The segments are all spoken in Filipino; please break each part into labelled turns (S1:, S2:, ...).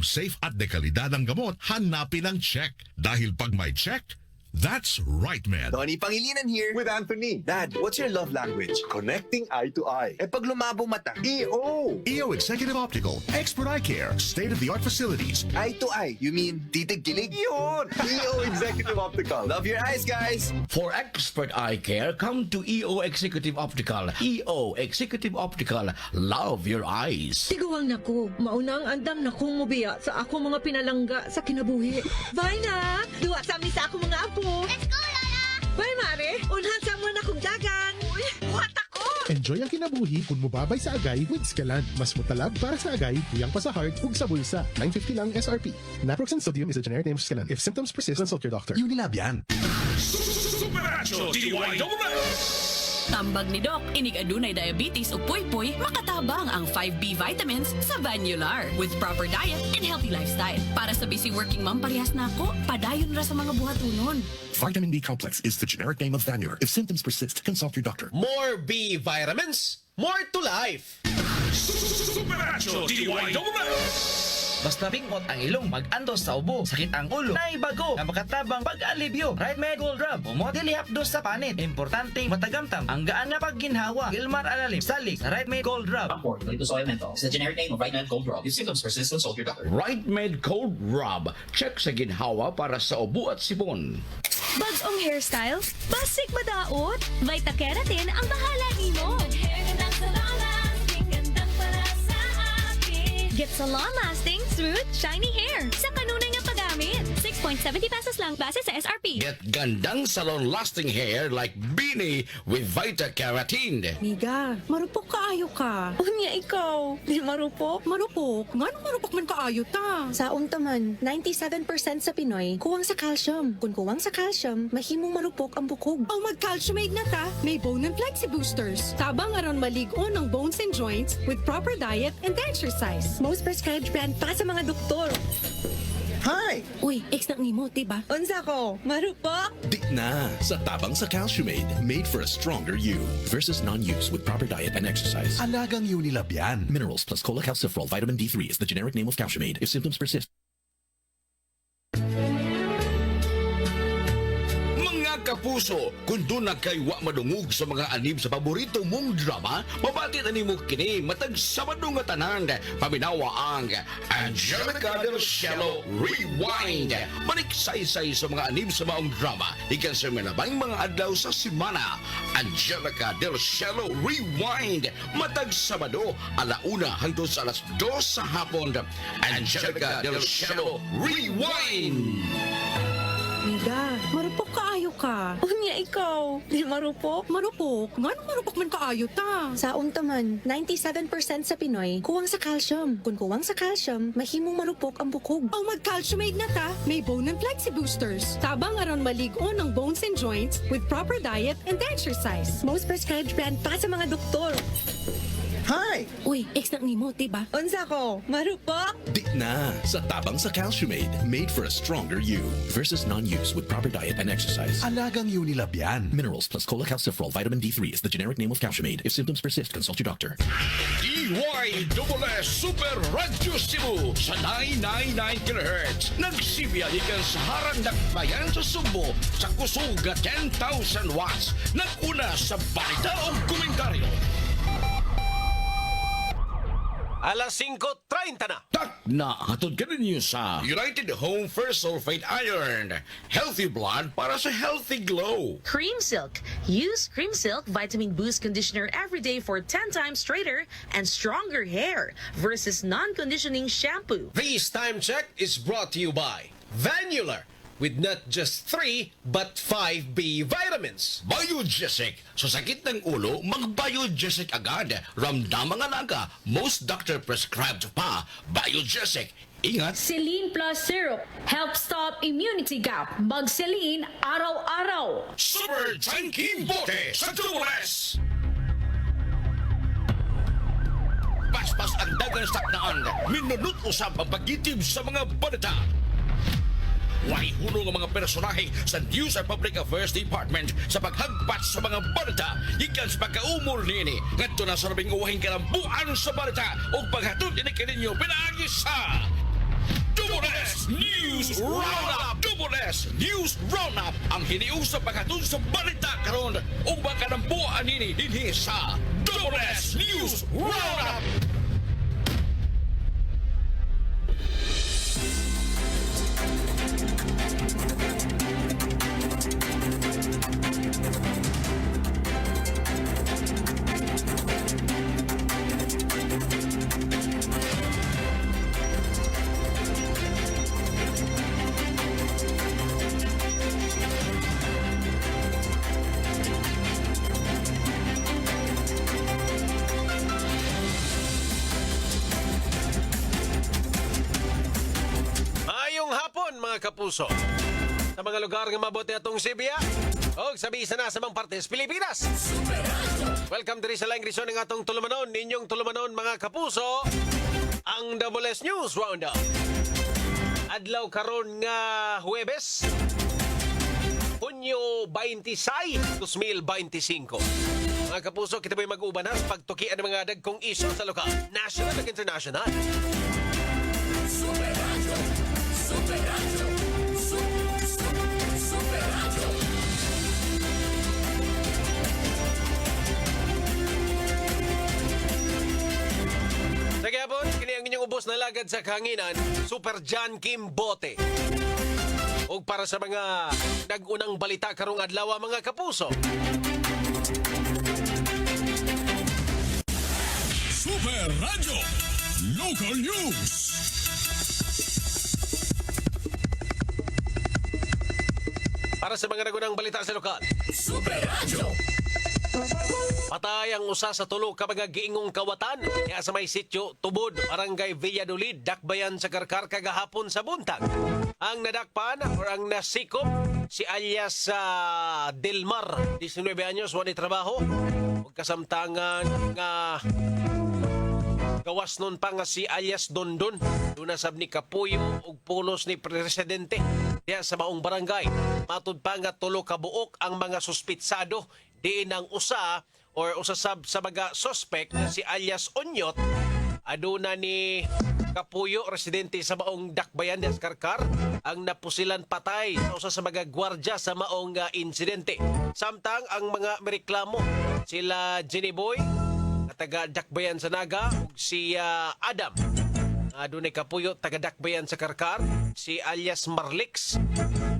S1: siguradong safe at dekalidad ang gamot, hanapin ang check. Dahil pag may check, that's right, man.
S2: Donnie Pangilinan here.
S3: With Anthony.
S2: Dad, what's your love language?
S3: Connecting eye to eye.
S2: Eh pag lumabo mata.
S3: EO!
S1: EO Executive Optical, expert eye care, state-of-the-art facilities.
S2: Eye to eye, you mean titig-kilig?
S3: Yun! EO Executive Optical.
S2: Love your eyes, guys.
S4: For expert eye care, come to EO Executive Optical. EO Executive Optical. Love your eyes.
S5: Tiguang nako, mauna ang andam na kong mubiya sa ako mga pinalangga sa kinabuhi. Bye na! Duwa sa amin sa ako mga apo.
S6: Let's go, Lola!
S5: Bye, Mare! Unhan sa mo na kong dagan! Uy, buhat ako!
S7: Enjoy ang kinabuhi kung mubabay sa agay with Scalan. Mas mutalab para sa agay, tuyang pa sa heart, ug sa bulsa. 950 lang SRP. Naproxen sodium is a generic name of Scalan. If symptoms persist, consult your doctor.
S1: Unilab yan.
S8: Supernatural DYWS!
S9: Tambag ni Doc, inig adunay diabetes o puy-puy, makatabang ang 5B vitamins sa Vanular with proper diet and healthy lifestyle. Para sa busy working mom, parehas na ako, padayon ra sa mga buhatunon.
S1: Vitamin B complex is the generic name of Vanur. If symptoms persist, consult your doctor.
S10: More B vitamins, more to life.
S8: Supernatural DYWS!
S11: Basta bingot ang ilong, mag-andos sa ubo, sakit ang ulo, naibago, na makatabang pag-alibyo. Right Med Gold Rub, umodili hapdos sa panit. Importante, matagamtam, ang gaan na pagginhawa. Ilmar alalim, salig sa Right Med Gold Rub.
S12: Ito soy menthol. It's the generic name of Right Med Gold Rub. If symptoms persist, consult your doctor.
S4: Right Med Cold Rub. Check sa ginhawa para sa ubo at sipon.
S6: Bagong hairstyle? Basic madaot? Vita Keratin ang bahala nimo. Get salon lasting, smooth, shiny hair sa kanunay nga paggamit. 6.70 pesos lang base sa SRP.
S4: Get gandang salon-lasting hair like Beanie with Vita Keratin.
S5: Miga, marupok kaayo ka. Unya ikaw, di marupok? Marupok? Nga marupok man kaayo ta.
S13: Sa untaman, 97% sa Pinoy, kuwang sa calcium. Kung kuwang sa calcium, mahimong marupok ang bukog.
S5: Ang mag-calciumate na ta, may bone and flexi boosters. Tabang aron malig-on ang bones and joints with proper diet and exercise.
S13: Most prescribed brand pa sa mga doktor.
S2: Hi!
S5: Uy, ex na nimo, diba?
S13: Unsa ko? Marupok?
S1: Di na. Sa tabang sa Calciumade, made for a stronger you. Versus non-use with proper diet and exercise. Alagang Unilab yan. Minerals plus cholecalciferol vitamin D3 is the generic name of Calciumade. If symptoms persist.
S4: Kapuso, kung doon na kay wa madungog sa mga anib sa paborito mong drama, mabatit ani mo kini matag Sabado nga tanan. Paminawa ang Angelica Del Cielo Rewind. Maniksaysay sa mga anib sa maong drama. Ikan sa minabang mga adlaw sa simana. Angelica Del Cielo Rewind. Matag Sabado, 1:00 hangtod sa 2:00 sa hapon. Angelica Del Cielo Rewind.
S5: Miga, marupok kaayo ka. Unya ikaw, di marupok? Marupok? Nga marupok man kaayo ta.
S13: Sa untaman, 97% sa Pinoy, kuwang sa calcium. Kung kuwang sa calcium, mahimong marupok ang bukog.
S5: Ang mag-calciumate na ta, may bone and flexi boosters. Tabang aron malig-on ang bones and joints with proper diet and exercise.
S13: Most prescribed brand pa sa mga doktor.
S2: Hi!
S5: Uy, ex na nimo, diba?
S13: Unsa ko? Marupok?
S1: Di na. Sa tabang sa Calciumade, made for a stronger you. Versus non-use with proper diet and exercise. Alagang Unilab yan. Minerals plus cholecalciferol vitamin D3 is the generic name of Calciumade. If symptoms persist, consult your doctor.
S4: DYWS Super Radio Cebu sa 999 kHz. Nagsibiyahikan sa harang dakbayan sa Subo sa kusog 10,000 watts. Naguna sa balita o komentaryo.
S10: Alas 5:30 na.
S4: Tak na hatod ka ninyo sa United Home First Sulfate Iron. Healthy blood para sa healthy glow.
S9: Cream Silk. Use Cream Silk Vitamin Boost Conditioner every day for 10 times straighter and stronger hair versus non-conditioning shampoo.
S10: This time check is brought to you by Vanular, with not just 3 but 5B vitamins.
S4: Biogesic. Sa sakit ng ulo, mag-Biogesic agad. Ramdaman nga naga, most doctor prescribed pa. Biogesic. Ingat.
S6: Celine Plus Syrup. Help stop immunity gap. Mag-Celine araw-araw.
S4: Super Chunky Bote sa Tules. Paspas ang dagang saknaan. Minunod usab ang pagitib sa mga balita. Way hunong ang mga personahe sa News and Public Affairs Department sa paghagpat sa mga balita ikan sa pagkaumol nini ngadto na sa labing uwahing kalambuan sa balita o paghatod ini kaninyo pinaagi sa News Roundup. Double S News Roundup. Ang hiniusap pagkatun sa balita karon ug baka ng buwan nini dinhi sa Double S News Roundup.
S10: Mga kapuso, sa mga lugar nga mabuti atong Sibia o sabi sa nasa mga partes Pilipinas. Welcome diri sa laing risyon ng atong tulumanon, ninyong tulumanon mga kapuso, ang Double S News Roundup. Adlaw karon nga Huwebes, Hunyo 26, 2025. Mga kapuso, kita ba'y mag-uban ha sa pagtukian ng mga dagkong isyo sa lokal, national at international. Super Radio! Super Radio! Super Radio! Nagyapon, kini ang inyong ubos na lagad sa kahanginan, Super John Kim Bote. O para sa mga nag-unang balita karong adlaw mga kapuso.
S8: Super Radio Local News.
S10: Para sa mga nagunang balita sa lokal.
S8: Super Radio.
S10: Patay ang usa sa tulo ka mga giingong kawatan kaya sa may sitio Tubod, Barangay Valladolid, Dakbayan sa Karkar kagahapon sa buntag. Ang nadakpan or ang nasikop si alias Delmar, 19 anyos, wani trabaho. Ug kasamtangan nga gawas nun pa nga si alias Dondon. Doon nasab ni Kapuyo ug pulos ni Presidente diya sa maong barangay. Matud pa nga tulo ka buok ang mga suspitsado. Diin ang usa or usasab sa mga suspect na si alias Onyot. Aduna ni Kapuyo, residente sa maong Dakbayan des Karkar, ang napusilan patay sa usa sa mga gwardya sa maong insidente. Samtang ang mga mereklamo sila Jenny Boy, taga Dakbayan sa Naga, ug si Adam. Adunay Kapuyo, taga Dakbayan sa Karkar, si alias Marlix,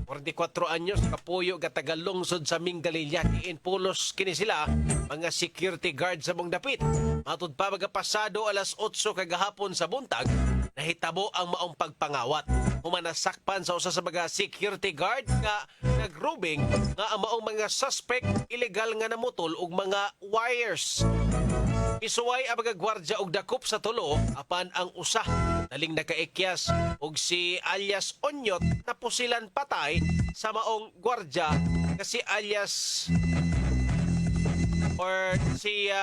S10: 44 anyos, Kapuyo, taga lungsod sa Mingalilla. Pulos kini sila, mga security guard sa mong dapit. Matud pa mga pasado alas 8 kagahapon sa buntag, nahitabo ang maong pagpangawat. Humanasakpan sa usa sa mga security guard nga nagrubing nga ang maong mga suspect illegal nga namutol og mga wires. Isuway ang mga gwardya og dakop sa tulo apan ang usa daling nakaikyas og si alias Onyot napusilan patay sa maong gwardya kasi alias or si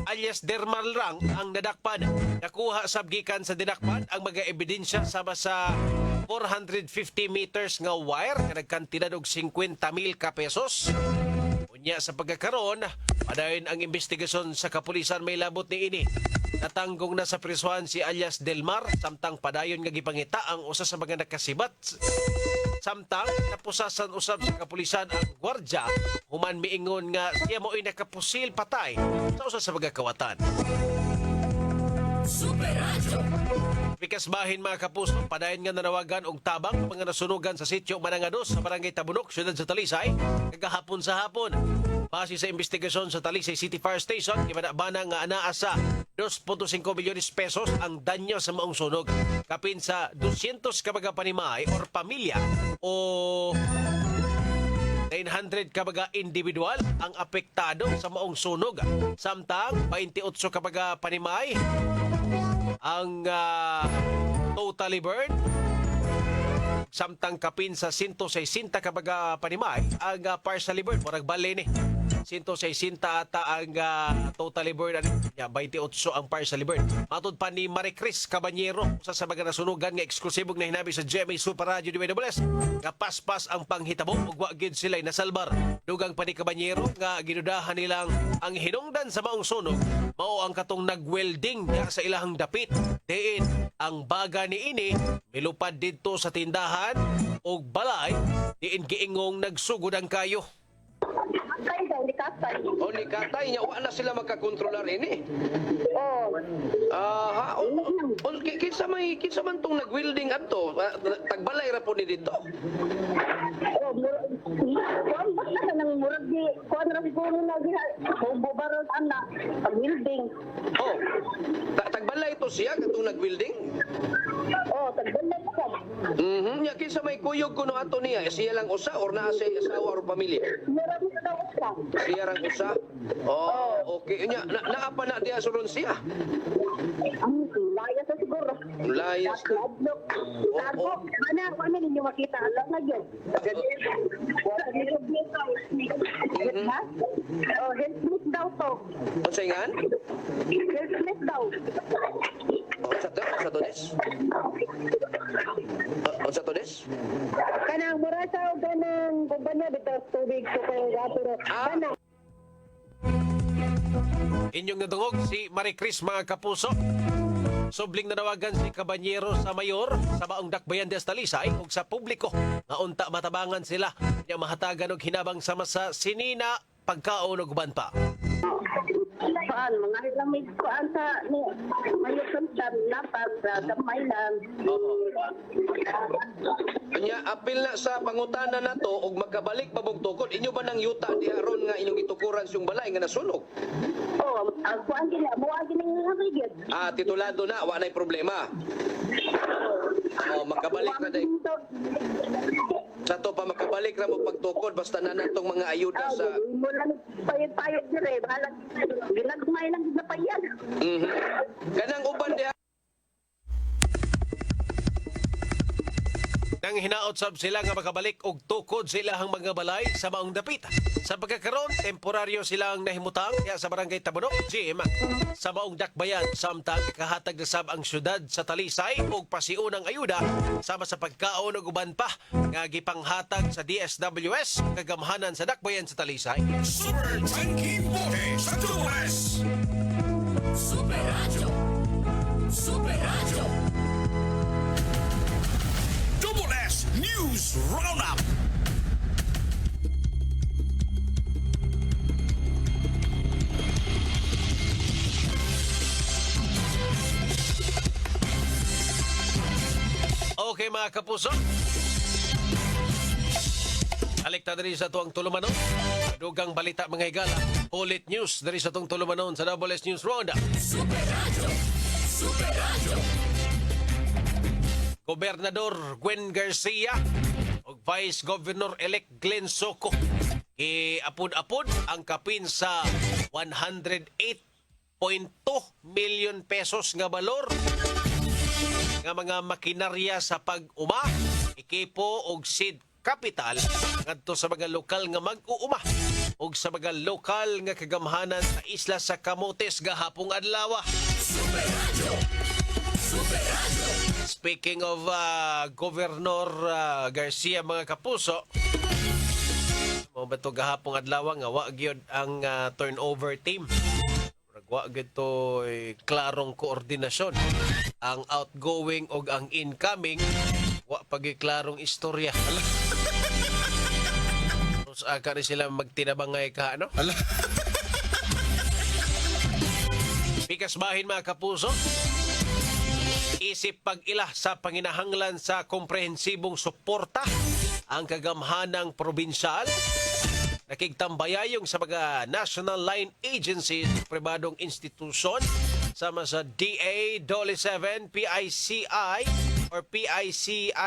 S10: alias Dermal Rang ang nadakpan. Nakuha sabgikan sa dinakpan ang mga ebidensya sama sa 450 meters nga wire nga nagkantidad og 50,000 ka pesos. Unya sa pagkakaroon, padayon ang investigasyon sa kapulisan may labot ni ini. Natanggong na sa prisuhan si alias Delmar, samtang padayon nga gipangita ang usa sa mga nakasibat. Samtang napusasan usab sa kapulisan ang gwardya, human miingon nga siya mo'y nakapusil patay sa usa sa mga kawatan. Super Radio. Pikas bahin mga kapuso, padayon nga nanawagan og tabang mga nasunugan sa sitio Manangados sa Barangay Tabunok, siyudad sa Talisay, kagahapon sa hapon. Base sa investigasyon sa Talisay City Fire Station, ibanabana nga anaa sa 2.5 milyones pesos ang danyo sa maong sunog. Kapin sa 200 ka mga panimay or pamilya o 900 ka mga individual ang apektado sa maong sunog. Samtang 28 ka mga panimay ang totally burned. Samtang kapin sa 160 ka mga panimay ang partially burned. Marag bali ni. 160 ata ang totally burn. 28 ang partially burn. Matod pa ni Maricris Cabanyero, usa sa mga nasunugan nga eksklusibong na hinabi sa GMA Super Radio DWS nga paspas ang panghitabo ug wa gyud sila'y nasalbar. Dugang pa ni Cabanyero nga ginudahan nilang ang hinungdan sa maong sunog mao ang katong nagwelding sa ilahang dapit. Diin ang baga ni ini milupad didto sa tindahan ug balay diin giingong nagsugod ang kayo.
S14: O ni Katay niya, wala sila magkakontrolar ini. Kinsa man tong nag-welding adto? Tagbalay ra po ni dito.
S15: Basta nang murag di kuan ra siguro na bubaron ana pag-welding.
S14: Tagbalay to siya katong nag-welding?
S15: Tagbalay ko.
S14: Nya kinsa may kuyog kuno ato niya? Siya lang usa or naa siya asawa or pamilya?
S15: Meron sa daw usa.
S14: Siya lang usa. Okay. Nya naa pa na diya suron siya.
S15: Layas na siguro.
S14: Layas.
S15: Tarbo. Ano ninyo makita? Alam na yun. Helpless daw to.
S14: Unsay ngan?
S15: Helpless daw.
S14: Sa to des? Sa to des?
S15: Kanang mura sa ganang kumpanya bitaw tubig ko kay gaturo. Kanang
S10: Inyong nadungog si Maricris mga kapuso. Subling nanawagan si Cabanyero sa mayor sa maong dakbayan des Talisay ug sa publiko nga unta matabangan sila nya mahatagan og hinabang sama sa sinina pagkaon ug uban pa.
S15: Paan mga lamig ko sa ni mayo sundan na para gamay lang.
S14: Nya apil na sa pangutana nato og magkabalik pa bog tukod inyo ba nang yuta di aron nga inyong itukuran siyong balay nga nasunog?
S15: Ako ang gila mo ang ginigid.
S14: Titulado na wa nay problema. Makabalik na day. Sa to pa makabalik ra mo pagtukod basta na natong mga ayuda sa
S15: Mula payat-payat dire balag ginagmay lang na payat.
S14: Kanang uban diha
S10: Nang hinaot sab sila nga makabalik og tukod sa ilahang mga balay sa maong dapit. Sa pagkakaroon, temporaryo silang nahimutang sa barangay Tabunok, GM, sa maong dakbayan. Samtang kahatag na sab ang syudad sa Talisay og pasiunang ayuda sama sa pagkaon og uban pa nga gipanghatag sa DSWS kagamhanan sa dakbayan sa Talisay.
S8: Super Tanky Bote sa Tuwes! Super Radio! Super Radio! Double S News Roundup!
S10: Okay mga kapuso. Alikta diri sa tuang tulumanon. Dugang balita mga higala. Ulit news diri sa tuang tulumanon sa Double S News Roundup.
S8: Super Radio! Super Radio!
S10: Gobernador Gwen Garcia o Vice Governor-elect Glenn Soco iapod-apod ang kapin sa 108.2 million pesos nga balor nga mga makinarya sa pag-uma, ekipo og seed capital ngadto sa mga lokal nga mag-uuma ug sa mga lokal nga kagamhanan sa isla sa Camotes gahapong adlaw.
S8: Super Radio! Super Radio!
S10: Speaking of Governor Garcia mga kapuso, mo ba ito gahapong adlaw nga wa gyud ang turnover team. Wa gyud to klarong koordinasyon. Ang outgoing og ang incoming wa pagiklarong istorya. Tapos aka ni sila magtinabangay ka ano? Pikas bahin mga kapuso. Isip pag-ila sa panginahanglan sa komprehensibong suporta ang kagamhanang probinsyal. Nakigtambayayong sa mga National Line Agencies, pribadong institusyon, sama sa DA, DOLE 7, PICI, or PCIC,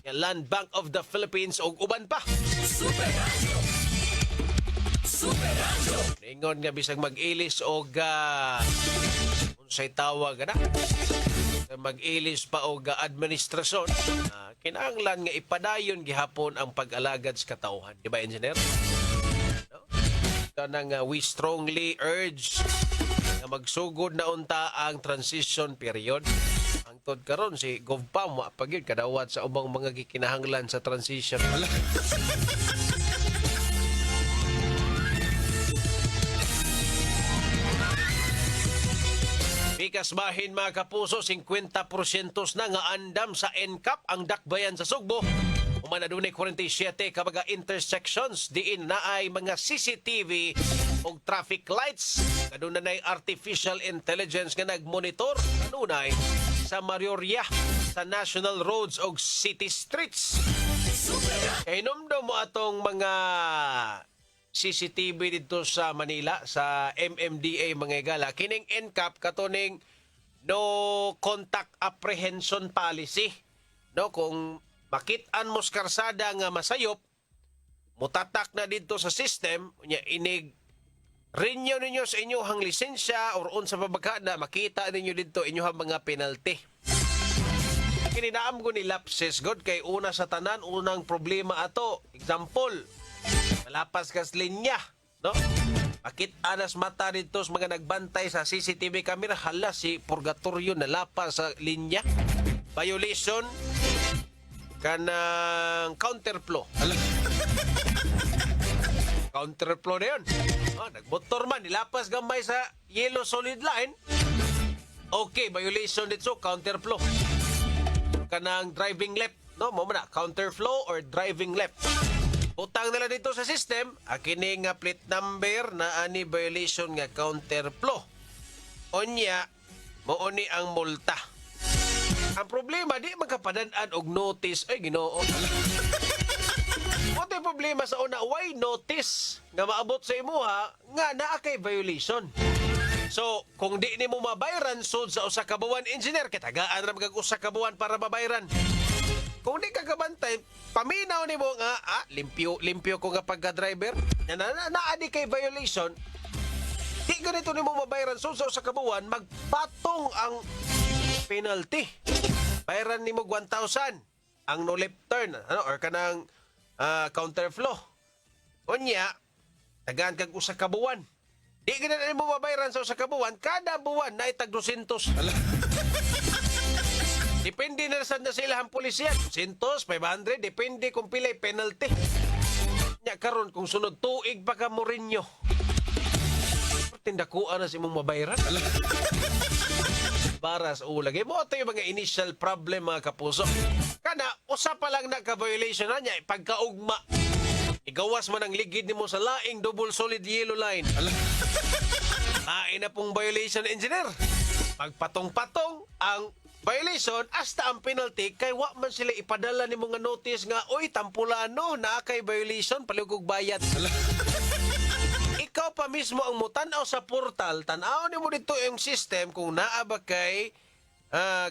S10: yung Land Bank of the Philippines, o uban pa.
S8: Super Radio! Super Radio!
S10: Ningon nga bisag mag-ilis o unsay tawag na mag-ilis pa o administrasyon, kinahanglan nga ipadayon gihapon ang pag-alagad sa katauhan. Di ba, engineer? Tanang we strongly urge na magsugod na unta ang transition period. Ang tod karon si Govpam wa pa gyud kadawat sa ubang mga gikinahanglan sa transition. Bikas bahin mga kapuso, 50% na nga andam sa NCAP ang dakbayan sa Sugbo. Umana dunay 47 kabaga intersections diin na ay mga CCTV o traffic lights. Kaduna na artificial intelligence nga nagmonitor kanunay sa Marioria sa national roads o city streets. Hinumdum mo atong mga CCTV dito sa Manila, sa MMDA mga igala. Kining NCAP katuning no contact apprehension policy. No, kung makitaan mo sa karsada nga masayop, mutatak na dito sa system, inig renew ninyo sa inyong lisensya or unsa pabagkada, makita ninyo dito inyong mga penalty. Kininaam ko ni lapses god kay una sa tanan, unang problema ato. Example, malapas kas linya, no? Akit anas mata dito sa mga nagbantay sa CCTV camera, hala si Purgatorio nalapas sa linya. Violation kanang counterflow. Counterflow na yun. Nagmotor man, nilapas gamay sa yellow solid line. Okay, violation dito, counterflow. Kanang driving left, no? Mo na, counterflow or driving left. Utang nila dito sa system, akini nga plate number na ani violation nga counterflow. Onya, mooni ang multa. Ang problema, di magkapadaan og notice. Ay, Ginoo. Ano yung problema sa una? Why notice nga maabot sa imuha nga naa kay violation? So, kung di ni mo mabayran sud sa usa ka buwan engineer, kitagaan ra magag usa ka buwan para mabayran. Kung di ka kabantay, paminaw ni mo nga, limpyo ko nga pagka-driver, naa di kay violation, di ganito ni mo mabayran sud sa usa ka buwan, magpatong ang penalty. Bayaran ni mo 1,000 ang no left turn, ano, or kanang counterflow. Unya, tagaan kag usa ka buwan. Di ganito mo mabayran sa usa ka buwan, kada buwan na itag 200. Depende na sila ang pulisya. 200, 500, depende kung pilay penalty. Nya karon kung sunod tuig pa ka Mourinho. Tindakuan na si mong mabayaran. Baras o lagi mo ito yung mga initial problem mga kapuso. Kana, usa pa lang na ka-violation na niya, pagkaugma. Igawas man ang ligid ni mo sa laing double solid yellow line. Kain na pong violation engineer. Pagpatong-patong ang violation, hasta ang penalty, kay wa man sila ipadala ni mga notice nga, oy, tampulano, na kay violation, palugog bayad. Ikaw pa mismo ang mutanaw sa portal, tanaw ni mo dito yung system kung naaba kay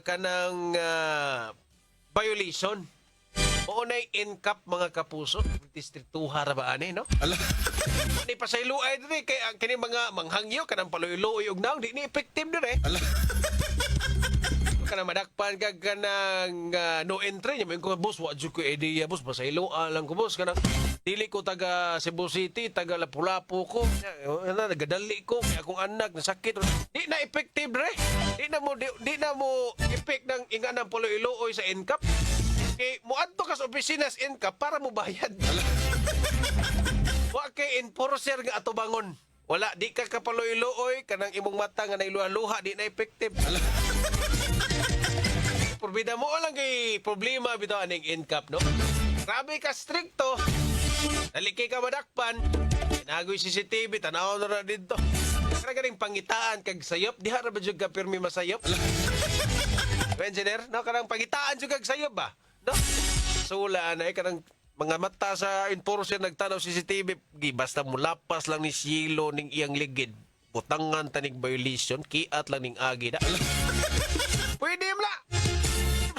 S10: kanang violation. O na'y NCAP mga kapuso, District 2 harabaan no? Di pa sa iluay din kay kini mga manghangyo, kanang paloy-loy og naong, di ni effective din Kana madakpan kag kanang no entry nya ko boss wa jud ko idea boss pasaylo lang ko boss kanang dili ko taga Cebu City taga Lapu-Lapu ko nagadali ko kay akong anak nasakit di na effective re di na mo effect ng inganang paloy-loy sa NCAP kay moadto ka sa opisina sa NCAP para mo bayad wa kay enforcer nga atubangon wala di ka kapaloy-loy kanang imong mata nga nailuha-luha di na effective Porbida mo lang kay problema bitaw aning NCAP, no? Grabe ka stricto. Nalikay ka madakpan. Nagoy CCTV, tanaw na dito. Karagaling pangitaan kag sayop. Diha ra ba jud ka pirmi masayop? Engineer, no? Karang pangitaan jud kag sayop ba? No? Sula na kanang mga mata sa enforcer nagtanaw CCTV. Basta mulapas lang ni silo ning iyang ligid. Butangan tanig violation, kiat lang ning agi da. Pwede mla.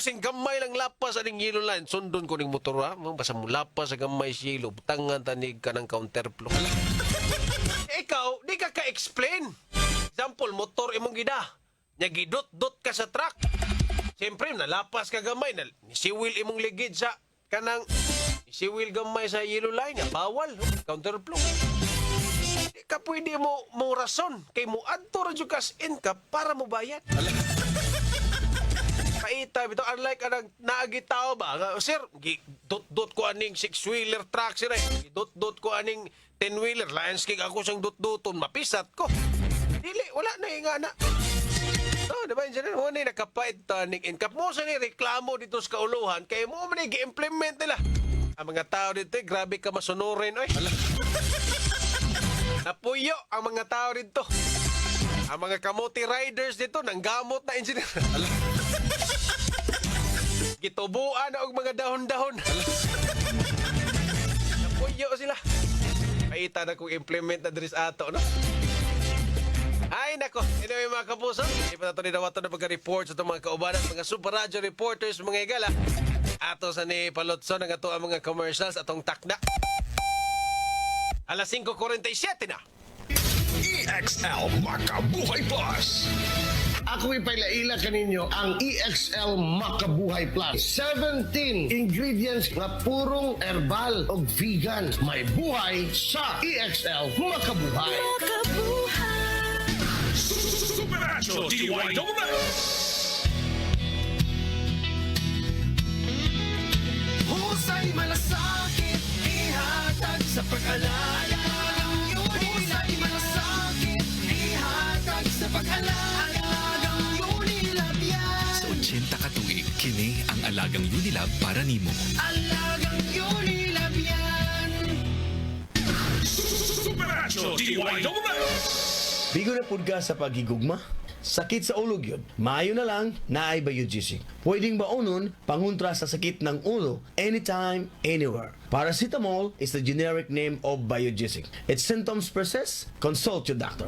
S10: Kasing gamay lang lapas aning yellow line. Sundon ko ning motor ha. Basta mo lapas sa gamay sa yellow. Butangan tanig ka ng counterflow. Ikaw, di ka ka-explain. Example, motor imong gida. Nyagidot-dot ka sa truck. Siyempre, nalapas ka gamay. Nisiwil imong ligid sa kanang nisiwil gamay sa yellow line. Bawal. Counterflow. Di ka pwede mo rason kay mo adto ra jud kas income para mo bayad. Paita bitaw unlike anang naagi tao ba nga, sir dot ko aning 6-wheeler truck sir dot ko aning 10-wheeler landscape ako sang dot-doton mapisat ko dili wala na nga na no diba engineer mo ni nakapait ning income mo sa ni reklamo dito sa kauluhan kay mo man gi-implement nila ang mga tao dito grabe ka masunurin oy napuyo ang mga tao dito ang mga kamote riders dito nang gamot na engineer gitubuan og mga dahon-dahon. Napuyo sila. Paita na kong implement na diri sa ato, no? Ay, nako. Anyway, mga kapuso, hindi pa nato ninawato na pagka-report sa itong mga kaubanan, mga Super Radio reporters, mga igala. Ato sa ni Palotso, ang ato ang mga commercials, atong takna. Alas 5:47 na.
S4: EXL Makabuhay Plus.
S16: Ako ipailaila kaninyo ang EXL Makabuhay Plus. 17 ingredients na purong herbal o vegan. May buhay sa EXL Makabuhay.
S8: Makabuhay.
S4: Supernatural DYWS.
S8: Husay malasakit, ihatag sa pag-alala. Husay malasakit, ihatag sa pag-alala.
S1: 80 katuig, kini ang Alagang Unilab para nimo.
S8: Alagang Unilab yan.
S4: Supernatural DYWS.
S17: Bigo na pud ka sa paghigugma? Sakit sa ulog yun. Maayo na lang, naay Biogesic. Pwedeng baonon, pangontra sa sakit ng ulo, anytime, anywhere. Paracetamol is the generic name of Biogesic. Its symptoms persist, consult your doctor.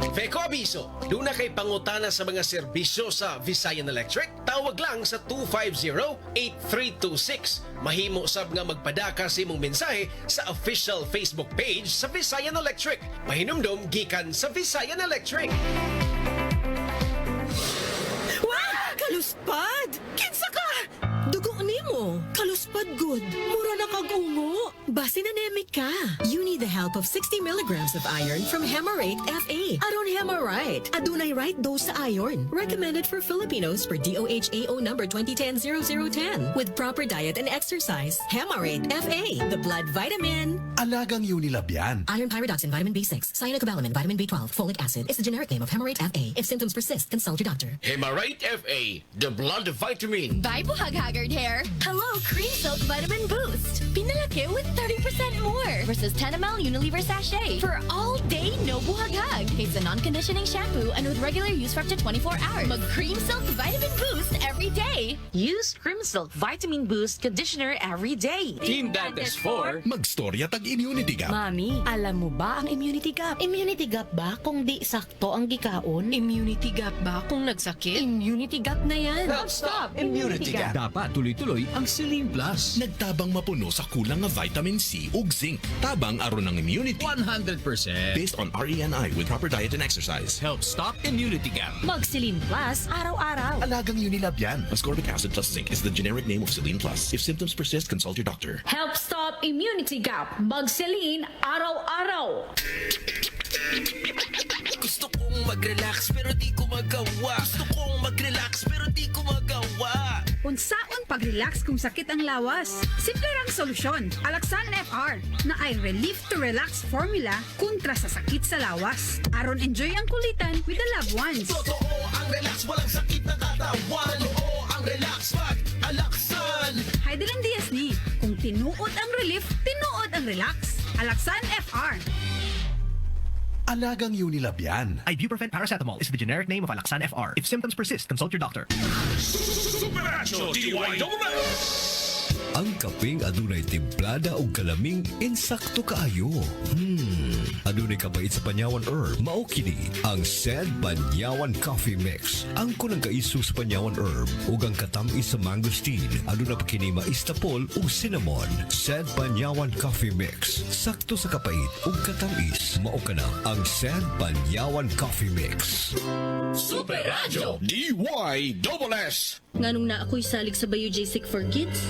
S10: Feco Abiso, doon na kay pangutana sa mga serbisyo sa Visayan Electric. Tawag lang sa 250-8326. Mahimo sab nga magpadaka sa imong mensahe sa official Facebook page sa Visayan Electric. Mahinumdum gikan sa Visayan Electric.
S18: Wow! Kaluspad! Kinsa ka? Dugo nimo. Kaluspad good. Mura na kagungo. Basi anemic ka. You need the help of 60 milligrams of iron from Hemarate FA. Aron Hemarite. Adunay right dose sa iron. Recommended for Filipinos per DOHAO number 2010-0010. With proper diet and exercise. Hemarate FA. The blood vitamin.
S1: Alagang Unilab yan.
S18: Iron pyridoxine, vitamin B6, cyanocobalamin, vitamin B12, folic acid is the generic name of Hemarate FA. If symptoms persist, consult your doctor.
S4: Hemarite FA, the blood vitamin.
S6: Bye, buhag-haggard hair. Hello, Cream Silk Vitamin Boost. Pinalaki with 30% more versus 10 ml Unilever sachet for all day no buhag-hag. It's a non-conditioning shampoo and with regular use for up to 24 hours. Mag Cream Silk Vitamin Boost every day.
S19: Use Cream Silk Vitamin Boost Conditioner every day.
S1: Team Dentist 4. Magstorya tag-immunity gap.
S19: Mami, alam mo ba ang immunity gap?
S13: Immunity gap ba kung di sakto ang gikaon?
S19: Immunity gap ba kung nagsakit? Immunity gap na yan.
S1: Help stop immunity gap. Dapat tuloy-tuloy ang Celine Plus. Nagtabang mapuno sa kulang nga vitamin C ug zinc. Tabang aron ng immunity. 100%. Based on RENI with proper diet and exercise. Help stop immunity gap.
S19: Mag Celine Plus araw-araw.
S1: Alagang Unilab yan. Ascorbic acid plus zinc is the generic name of Celine Plus. If symptoms persist, consult your doctor.
S20: Help stop immunity gap. Mag-Celine araw-araw.
S8: Gusto kong mag-relax pero di ko magawa. Gusto kong mag-relax pero di ko magawa.
S20: Unsaon pag-relax kung sakit ang lawas? Simple rang solusyon. Alaxan FR na ay Relief to Relax formula kontra sa sakit sa lawas. Aron enjoy ang kulitan with the loved ones.
S8: Totoo ang relax, walang sakit na katawan. Totoo ang relax, mag-alaksan.
S20: Heidelin Diaz ni, kung tinuod ang relief, tinuod ang relax. Alaxan FR.
S1: Alagang Unilab yan.
S21: Ibuprofen paracetamol is the generic name of Alaxan FR. If symptoms persist, consult your doctor.
S4: Supernatural DYWS.
S22: Ang kaping adunay timplada o kalaming insakto kaayo. Adunay kabait sa panyawan herb. Mao kini ang Sed Panyawan Coffee Mix. Ang kunang kaiso sa panyawan herb ug ang katamis sa mangosteen. Aduna pa kini maistapol ug cinnamon. Sed Panyawan Coffee Mix. Sakto sa kapait ug katamis. Mao kana ang Sed Panyawan Coffee Mix.
S4: Super Radio DYWS.
S3: Nganong na ako'y salig sa Biogesic for Kids?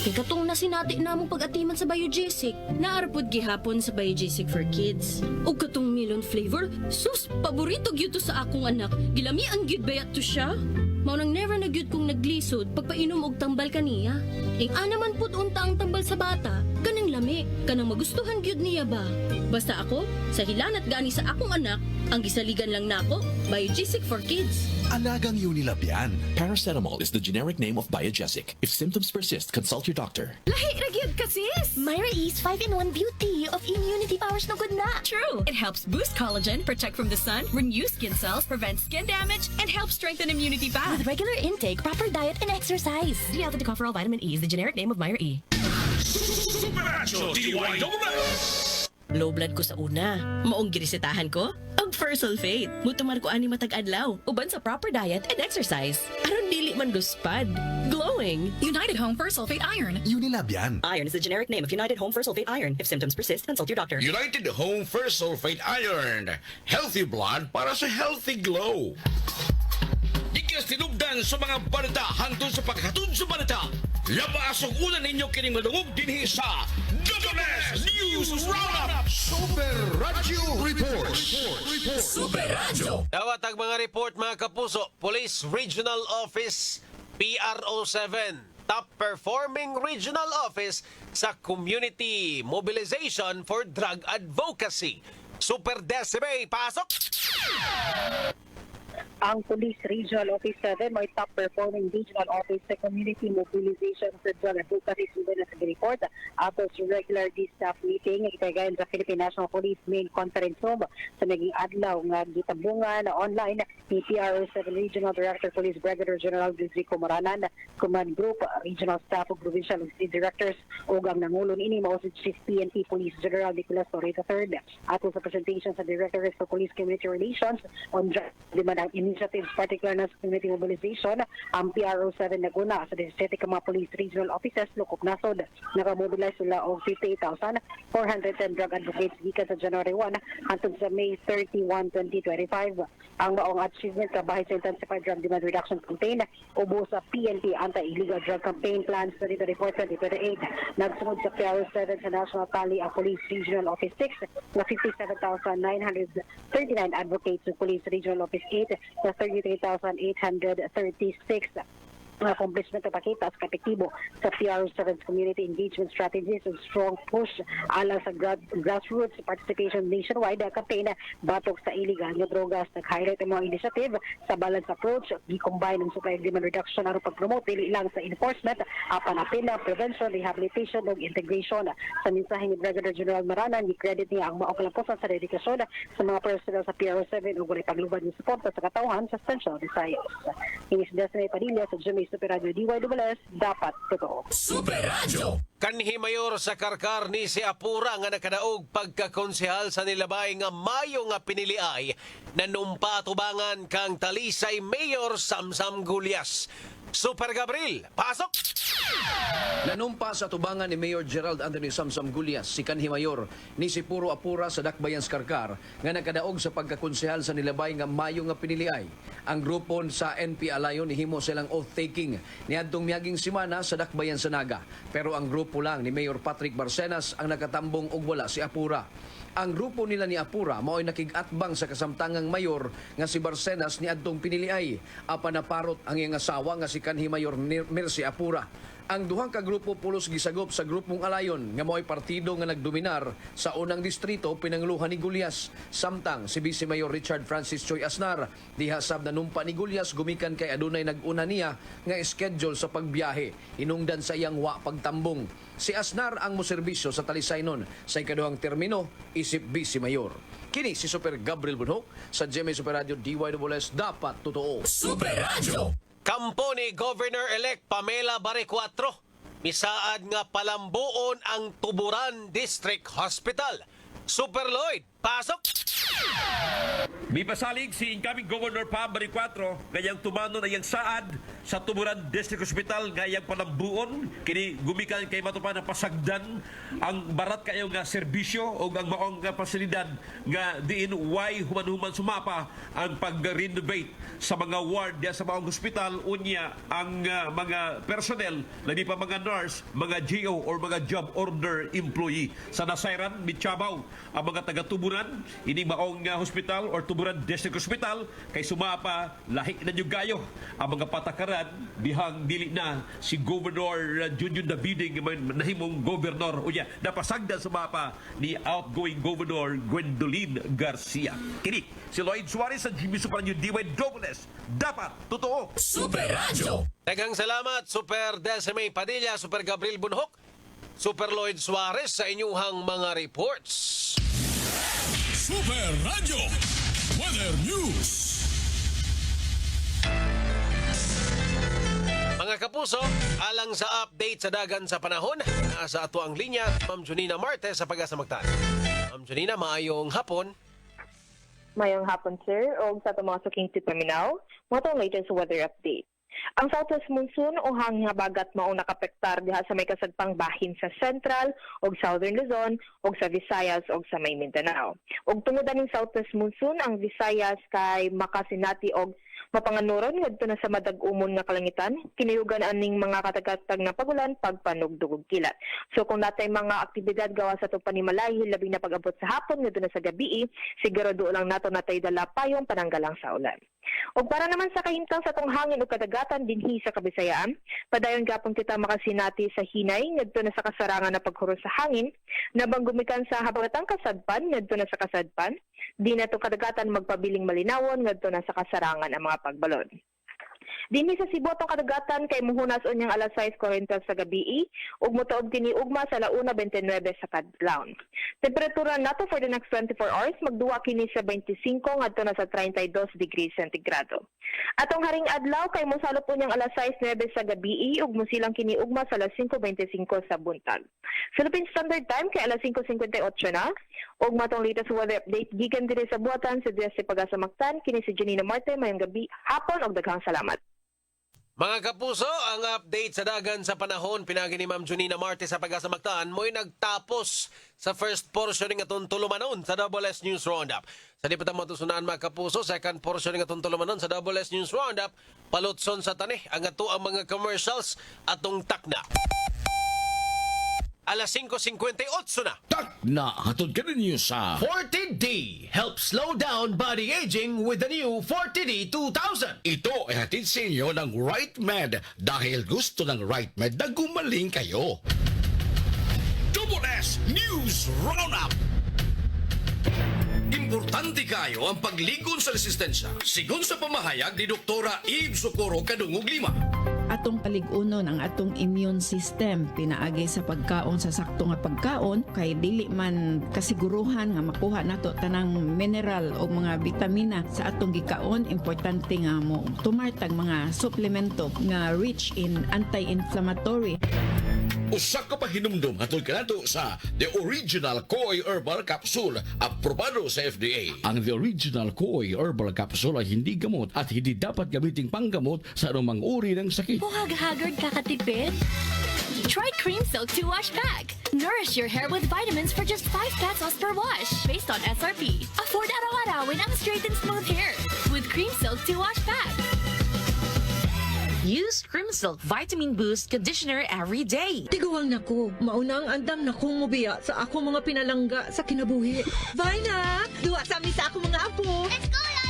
S3: Kay katong nasinati na mong pag-atiman sa Biogesic. Naarapod gihapon sa Biogesic for Kids. O katong melon flavor, sus, paborito gyud to sa akong anak. Gilami ang gyud bayat to siya. Mao nang never na gyud kong naglisod pagpainom og tambal kaniya. Ing anaman pud unta ang tambal sa bata, kanang lami, kanang magustuhan gyud niya ba. Basta ako, sa hilanat gani sa akong anak, ang gisaligan lang nako, Biogesic for Kids.
S1: Alagang Unilab yan. Paracetamol is the generic name of Biogesic. If symptoms persist, consult your doctor.
S6: Lahi ra gyud ka sis. Myra E's 5-in-1 beauty of immunity powers no good na.
S9: True. It helps boost collagen, protect from the sun, renew skin cells, prevent skin damage, and help strengthen immunity path.
S6: With regular intake, proper diet, and exercise.
S9: D-alpha-tocopherol vitamin E is the generic name of Myra E.
S8: Supernatural DYWS.
S3: Low blood ko sa una. Maong girisitahan ko? Og first sulfate. Mutumar ko ani matag adlaw. Uban sa proper diet and exercise. Aron dili man luspad. Glowing.
S9: United Home First Sulfate Iron.
S1: Unilab yan.
S3: Iron is the generic name of United Home First Sulfate Iron. If symptoms persist, consult your doctor.
S4: United Home First Sulfate Iron. Healthy blood para sa healthy glow. Ikas tinubdan sa mga balita hangtod sa paghatod sa balita. Labas ang una ninyo kining madungog dinhi sa WS News Roundup
S16: Super Radio Report.
S8: Super Radio.
S10: Dawat ang mga report mga kapuso. Police Regional Office PRO7. Top performing regional office sa Community Mobilization for Drug Advocacy. Super Decibel, pasok!
S15: Ang Police Regional Office 7 may top performing regional office sa community mobilization sa drug advocacy sudan sa report ato sa regular staff meeting itagayon sa Philippine National Police Main Conference Room sa naging adlaw nga gitabungan online ni PRO7 Regional Director Police Brigadier General Rizrico Moranan, Command Group, Regional Staff of Provincial and State Directors ug ang nangulon ini mao si Chief PNP Police General Nicolas Torres III. Ato sa presentation sa Directorate for Police Community Relations on drug demand initiatives, particular na sa community mobilization, ang PRO7 naguna sa 17 ka mga police regional offices lukop nasod. Nakamobilize sila og 58,410 drug advocates gikan sa January 1 hangtod sa May 31, 2025. Ang maong achievement sa bahay sa Intensified Drug Demand Reduction Campaign ubo sa PNP Anti-Illegal Drug Campaign Plans 2024-2028. Nagsunod sa PRO7 sa National Tally ang Police Regional Office 6 na 57,939 advocates sa Police Regional Office 8 sa 33,836 accomplishment na pakita sa kapektibo sa PRO7's community engagement strategies and strong push alang sa grassroots participation nationwide campaign batok sa illegal nga drogas. Nag-highlight ang mga initiative sa balance approach, gi-combine ng supply and demand reduction aron pag-promote dili lang sa enforcement, panapila, prevention, rehabilitation ug integration. Sa mensahe ni Brigadier General Maranan, gi-credit niya ang maong kalamposan sa dedikasyon sa mga personnel sa PRO7 ug walay paglubad ng suporta sa katawhan sa Central Visayas. Ini si Desiree Padilla sa Jimmy Super Radio DYWS, dapat totoo.
S8: Super Radio.
S10: Kanhi mayor sa Karkar ni si Apura nga nakadaog pagkakonsehal sa nilabay nga Mayo nga piniliay na numpa tubangan kang Talisay Mayor Samsam Gulyas. Super Gabriel, pasok!
S14: Nanumpa sa tubangan ni Mayor Gerald Anthony Samsam Gulyas si kanhi mayor ni si Puro Apura sa Dakbayan sa Karkar nga nakadaog sa pagkakonsehal sa nilabay nga Mayo nga piniliay. Ang grupo sa NP Alayon nihimo silang oath-taking niadtong miaging semana sa Dakbayan sa Naga. Pero ang grupo lang ni Mayor Patrick Barcenas ang nakatambong og wala si Apura. Ang grupo nila ni Apura mao'y nakigatbang sa kasamtangang mayor nga si Barcenas niadtong piniliay. Apan naparot ang iyang asawa nga si kanhi Mayor Mercy Apura. Ang duhang ka grupo pulos gisagop sa grupong Alayon nga mao'y partido nga nagdominar sa unang distrito pinangluhan ni Gulyas. Samtang si Vice Mayor Richard Francis Choi Asnar dihasab na numpa ni Gulyas gumikan kay adunay nag-una niya nga schedule sa pagbiyahe inungdan sa iyang wa pagtambong. Si Asnar ang moserbisyo sa Talisay nun sa ikaduhang termino isip Vice Mayor. Kini si Super Gabriel Bunhok sa GMA Super Radio DYWS, dapat totoo.
S8: Super Radio.
S10: Kampo ni Governor-elect Pamela Bare 4. Misaad nga palambuon ang Tuburan District Hospital. Super Lloyd, Pasok!
S7: May pasalig si incoming Governor Pam Baricuatro ngayang tumano na iyang saad sa Tuburan District Hospital ngayang panambuon kini gumikan kay matupan na pasagdan ang barat kayo nga serbisyo o ang maong nga pasilidad nga diin why human-human sumapa ang pag-renovate sa mga ward diya sa maong hospital unya ang mga personnel labi pa mga nurse, mga GO or mga job order employee sa nasayran mitsabaw ang mga taga-Tuburan ini maong hospital or Tuburan District Hospital kay sumapa lahi na yung gayo ang mga patakaran bihang dili na si Governor Junjun Daviding nahimong governor unya napasagdan sumapa ni outgoing Governor Gwendolyn Garcia. Kini si Lloyd Suarez sa Jimmy Supranyo D.Y. Dobles. Dapat totoo.
S10: Super Radio. Daghang salamat Super Desiree Padilla, Super Gabriel Bunhok, Super Lloyd Suarez sa inyong mga reports.
S11: Super Radio Weather News.
S10: Mga kapuso, alang sa update sa dagan sa panahon, nasa ato ang linya, Ma'am Junina Marte sa Pag-asa Magtan. Ma'am Junina, maayong hapon.
S23: Mayong hapon, sir, o sa tumasok sa paminaw, mo itong latest weather update. Ang southwest monsoon o hanging habagat mao nakapektar diha sa may kasagpang bahin sa Central o Southern Luzon o sa Visayas o sa may Mindanao. Og tungod aning southwest monsoon, ang Visayas kay makasinati og mapanganuron ngadto na sa madag-umon nga kalangitan, kinayugan aning mga katagatag na pagulan pagpanugdugog kilat. So kung natay mga aktibidad gawa sa itong panimalay, labing na pag-abot sa hapon ngadto na sa gabi, sigurado lang nato natay dala payong pananggalang sa ulan. O para naman sa kahimtang sa itong hangin o kadagatan dinhi sa Kabisayaan, padayon gapon kita makasinati sa hinay ngadto na sa kasarangan na paghuros sa hangin, nabang gumikan sa habagatang kasadpan ngadto na sa kasadpan, di na itong kadagatan magpabiling malinawon ngadto na sa kasarangan ang mga pagbalon. Dinhi sa Cebu atong kadagatan kay muhunas unyang alas 6:40 sa gabi ug motuog kini ugma sa 1:29 sa kadlawon. Temperatura nato for the next 24 hours magduwa kini sa 25 ngadto na sa 32 degrees centigrado. Atong haring adlaw kay mosalop unyang alas 6:09 sa gabi ug musilang kini ugma sa alas 5:25 sa buntag. Philippine Standard Time kay alas 5:58 na. Og matong latest weather update gikan diri sa buhatan sa Dias Pag-asa Magtan kini si Junina Marte mayong gabi hapon og daghang salamat.
S10: Mga kapuso, ang update sa dagan sa panahon pinagi ni Ma'am Junina Marte sa Pag-asa Magtan mo'y nagtapos sa first portion ng atong tulumanon sa Double S News Roundup. Sa di pa tayo matusunaan mga kapuso, second portion ng atong tulumanon sa Double S News Roundup, palutson sa tani ang ato ang mga commercials atong takna. Alas 5:58 na.
S4: Na hatod ka ninyo sa
S24: 40D helps slow down body aging with the new 40D 2000.
S4: Ito ay hatid sa inyo ng Right Med dahil gusto ng Right Med na gumaling kayo.
S11: Double S News Roundup.
S14: Importante kayo ang pagligon sa resistensya. Sigon sa pamahayag ni Doktora Eve Socorro Kadungog Lima.
S25: Atong paligunon ang atong immune system pinaagi sa pagkaon sa sakto nga pagkaon kay dili man kasiguruhan nga makuha nato tanang mineral o mga vitamina sa atong gikaon. Importante nga mo tumartag mga suplemento nga rich in anti-inflammatory.
S4: Usa ka pa hinumdum hatod ka nato sa The Original Koy Herbal Capsule, aprobado sa FDA. Ang The Original Koy Herbal Capsule ay hindi gamot at hindi dapat gamiting panggamot sa anumang uri ng sakit.
S6: Buhag-hagard kakatipid? Try Cream Silk 2-Wash Pack. Nourish your hair with vitamins for just 5 pesos per wash. Based on SRP. Afford araw-arawin ang straight and smooth hair with Cream Silk 2-Wash Pack.
S19: Use Cream Silk Vitamin Boost Conditioner every day.
S18: Tiguang nako, mauna ang andam na kong mubiya sa ako mga pinalangga sa kinabuhi. Bye na! Duwa sa amin sa ako mga apo. Let's go, Lola!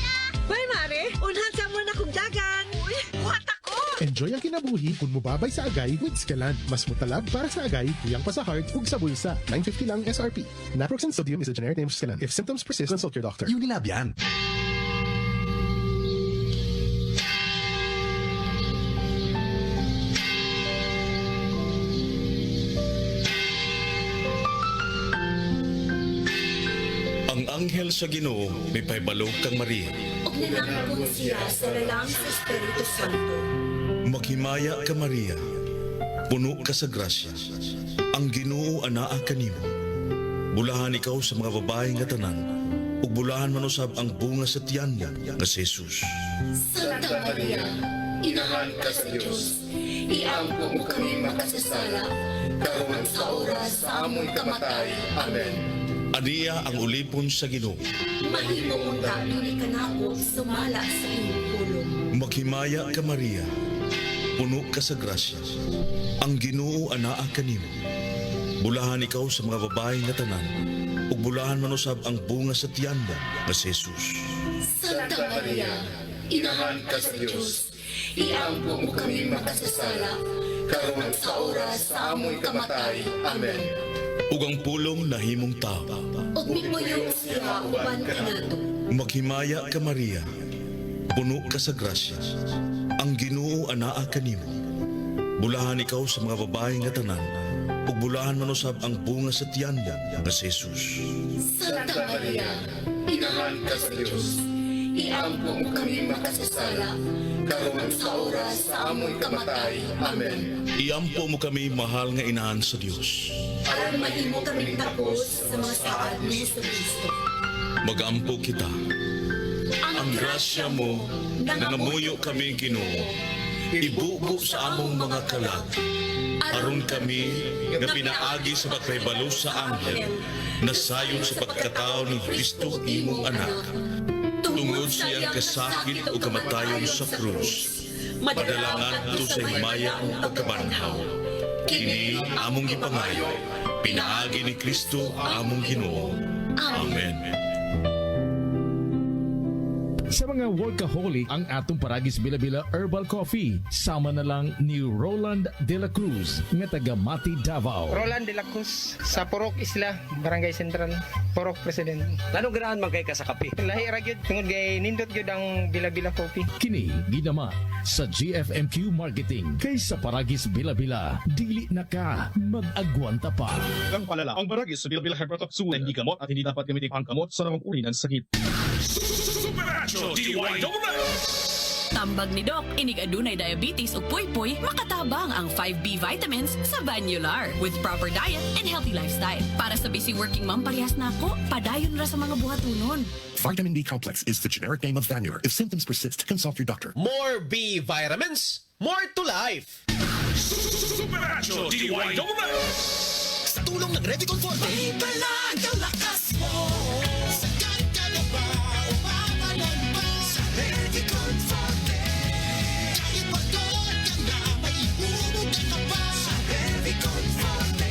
S18: Bye, Mare! Unhan sa mo na kong dagan. Uy, buhat ako!
S26: Enjoy ang kinabuhi kung mubabay sa agay with Scalan. Mas mutalab para sa agay, tuyang pa sa heart, ug sa bulsa. 950 lang SRP. Naproxen sodium is a generic name of Scalan. If symptoms persist, consult your doctor.
S1: Unilab yan.
S27: Ang anghel sa Ginoo, may paibalog kang Maria.
S13: Og nanangapon siya sa lalang sa Espiritu Santo.
S27: Maghimaya ka Maria, puno ka sa grasya. Ang Ginoo anaa kanimo. Bulahan ikaw sa mga babae nga tanan, ug bulahan man usab ang bunga sa tiyan niya nga si Jesus.
S2: Santa Maria, inahan ka sa Diyos, iampo mo kami makasasala, karon sa oras sa among kamatay. Amen.
S27: Aniya ang ulipon sa Ginoo.
S2: Mahimo mong ni kanako sumala sa iyong pulong.
S27: Maghimaya ka Maria, puno ka sa grasya. Ang Ginoo anaa kanimo. Bulahan ikaw sa mga babae nga tanan, ug bulahan man usab ang bunga sa tiyan niya nga si Jesus.
S2: Santa Maria, inahan ka sa Diyos, iampo mo kami makasasala, karon sa oras sa among kamatay. Amen.
S27: Ug ang pulong nahimong tao.
S2: Ug mipuyong siya uban kanato.
S27: Maghimaya ka Maria, puno ka sa grasya. Ang Ginoo anaa kanimo. Bulahan ikaw sa mga babae nga tanan, ug bulahan man usab ang bunga sa tiyan niya nga si Jesus.
S2: Santa Maria, inahan ka sa Diyos, iampo mo kami makasasala, karon sa oras sa among kamatay. Amen.
S27: Iampo mo kami, mahal nga inahan sa Dios.
S2: Aron mahimo kami tapos sa mga saad ni Kristo.
S27: Magampo kita. Ang grasya mo, nangamuyo kami Ginoo. Ibugo sa among mga kalag. Aron kami nga pinaagi sa pagkahibalo sa anghel, nasayon sa pagkatao ni Kristo imong anak. Tungod siyang kasakit o kamatayon sa krus, padalangan to sa himaya ang pagkabanhaw. Kini among gipangayo, pinaagi ni Kristo among Ginoo. Amen.
S5: Sa mga workaholic ang atong Paragis Bila-Bila Herbal Coffee, sama na lang ni Roland De La Cruz nga taga Mati, Davao.
S12: Roland De La Cruz sa Purok Isla, Barangay Central, Purok President.
S10: Anong ganahan man kay ka sa kape?
S12: Lahi ra gyud tungod kay nindot gyud ang Bila-Bila Coffee.
S5: Kini ginama sa GFMQ Marketing kay sa Paragis Bila-Bila, dili na ka mag-agwanta pa.
S26: Ang palala, ang Paragis Bila-Bila Herbal Capsule hindi gamot at hindi dapat gamitin ang gamot sa namang uri ng sakit.
S11: Supernatural DYWS!
S9: Tambag ni Doc, inig adunay diabetes o puy-puy, makatabang ang 5B vitamins sa Vanular with proper diet and healthy lifestyle. Para sa busy working mom parehas na ako, padayon ra sa mga buhatunon.
S1: Vitamin B complex is the generic name of Vanular. If symptoms persist, consult your doctor.
S24: More B vitamins, more to life.
S11: Supernatural DYWS!
S8: Sa tulong ng Revicon Forte, may balag ang lakas mo. Sagad ka na ba o papalag ba? Sa Revicon Forte, kahit pagod ka na, may ibunog ka pa. Sa Revicon Forte,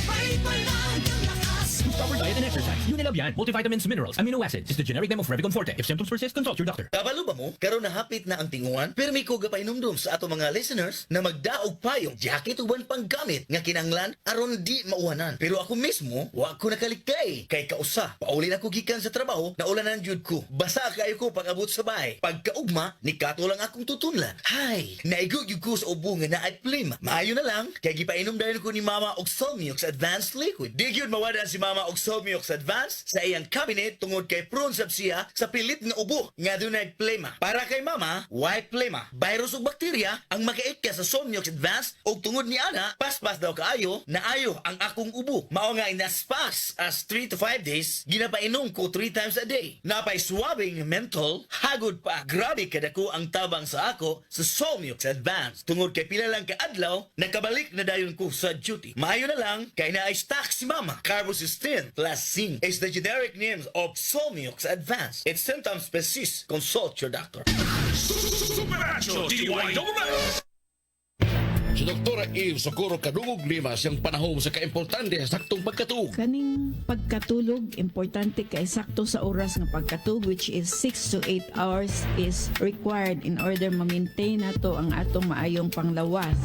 S8: may balag ang lakas mo.
S17: Proper diet and exercise. Unilabian, multivitamins, minerals, amino acids is the generic name of Revicon Forte. If symptoms persist, consult your doctor.
S8: Kabalo ba mo? Karon na hapit na ang tinguan, pero may kuga pa inumdum sa ato mga listeners na magdaog pa yung jacket uban pang gamit nga kinanglan aron di mauwanan. Pero ako mismo, wa ko nakalikay. Kay kausa, paulin ako gikan sa trabaho, naulanan jud ko. Basa kayo ko pag-abot sa bahay. Pagkaugma, ni kato lang akong tutunlan. Hay, naigog yung ko sa ubo nga na ay plima. Maayo na lang, kay gipainom dahil ko ni Mama og Solmiox Advanced Liquid. Di gyud mawadan si Mama og Solmiox Advanced sa iyang cabinet tungod kay prone sab siya sa pilit nga ubo nga dunay plema. Para kay Mama, why plema? Virus ug bakterya ang makait ka sa Solmiox Advanced ug tungod ni ana, paspas daw kaayo, naayo ang akong ubo. Mao nga in as fast as 3 to 5 days, ginapainom ko 3 times a day. Napay swabbing mental, hagod pa. Grabe kadako ang tabang sa ako sa Solmiox Advanced. Tungod kay pila lang ka adlaw, nakabalik na dayon ko sa duty. Maayo na lang kay naay stock si Mama. Carbocysteine plus zinc is the generic names of Solmiox Advanced. If symptoms persist, consult your doctor.
S11: Supernatural DYWS!
S4: Si Dr. Eve Socorro Kadungog Lima siyang panahon sa kaimportante sa saktong pagkatuog.
S25: Kaning pagkatulog, importante kay sakto sa oras ng pagkatulog, which is 6 to 8 hours is required in order ma-maintain nato ang atong maayong panglawas.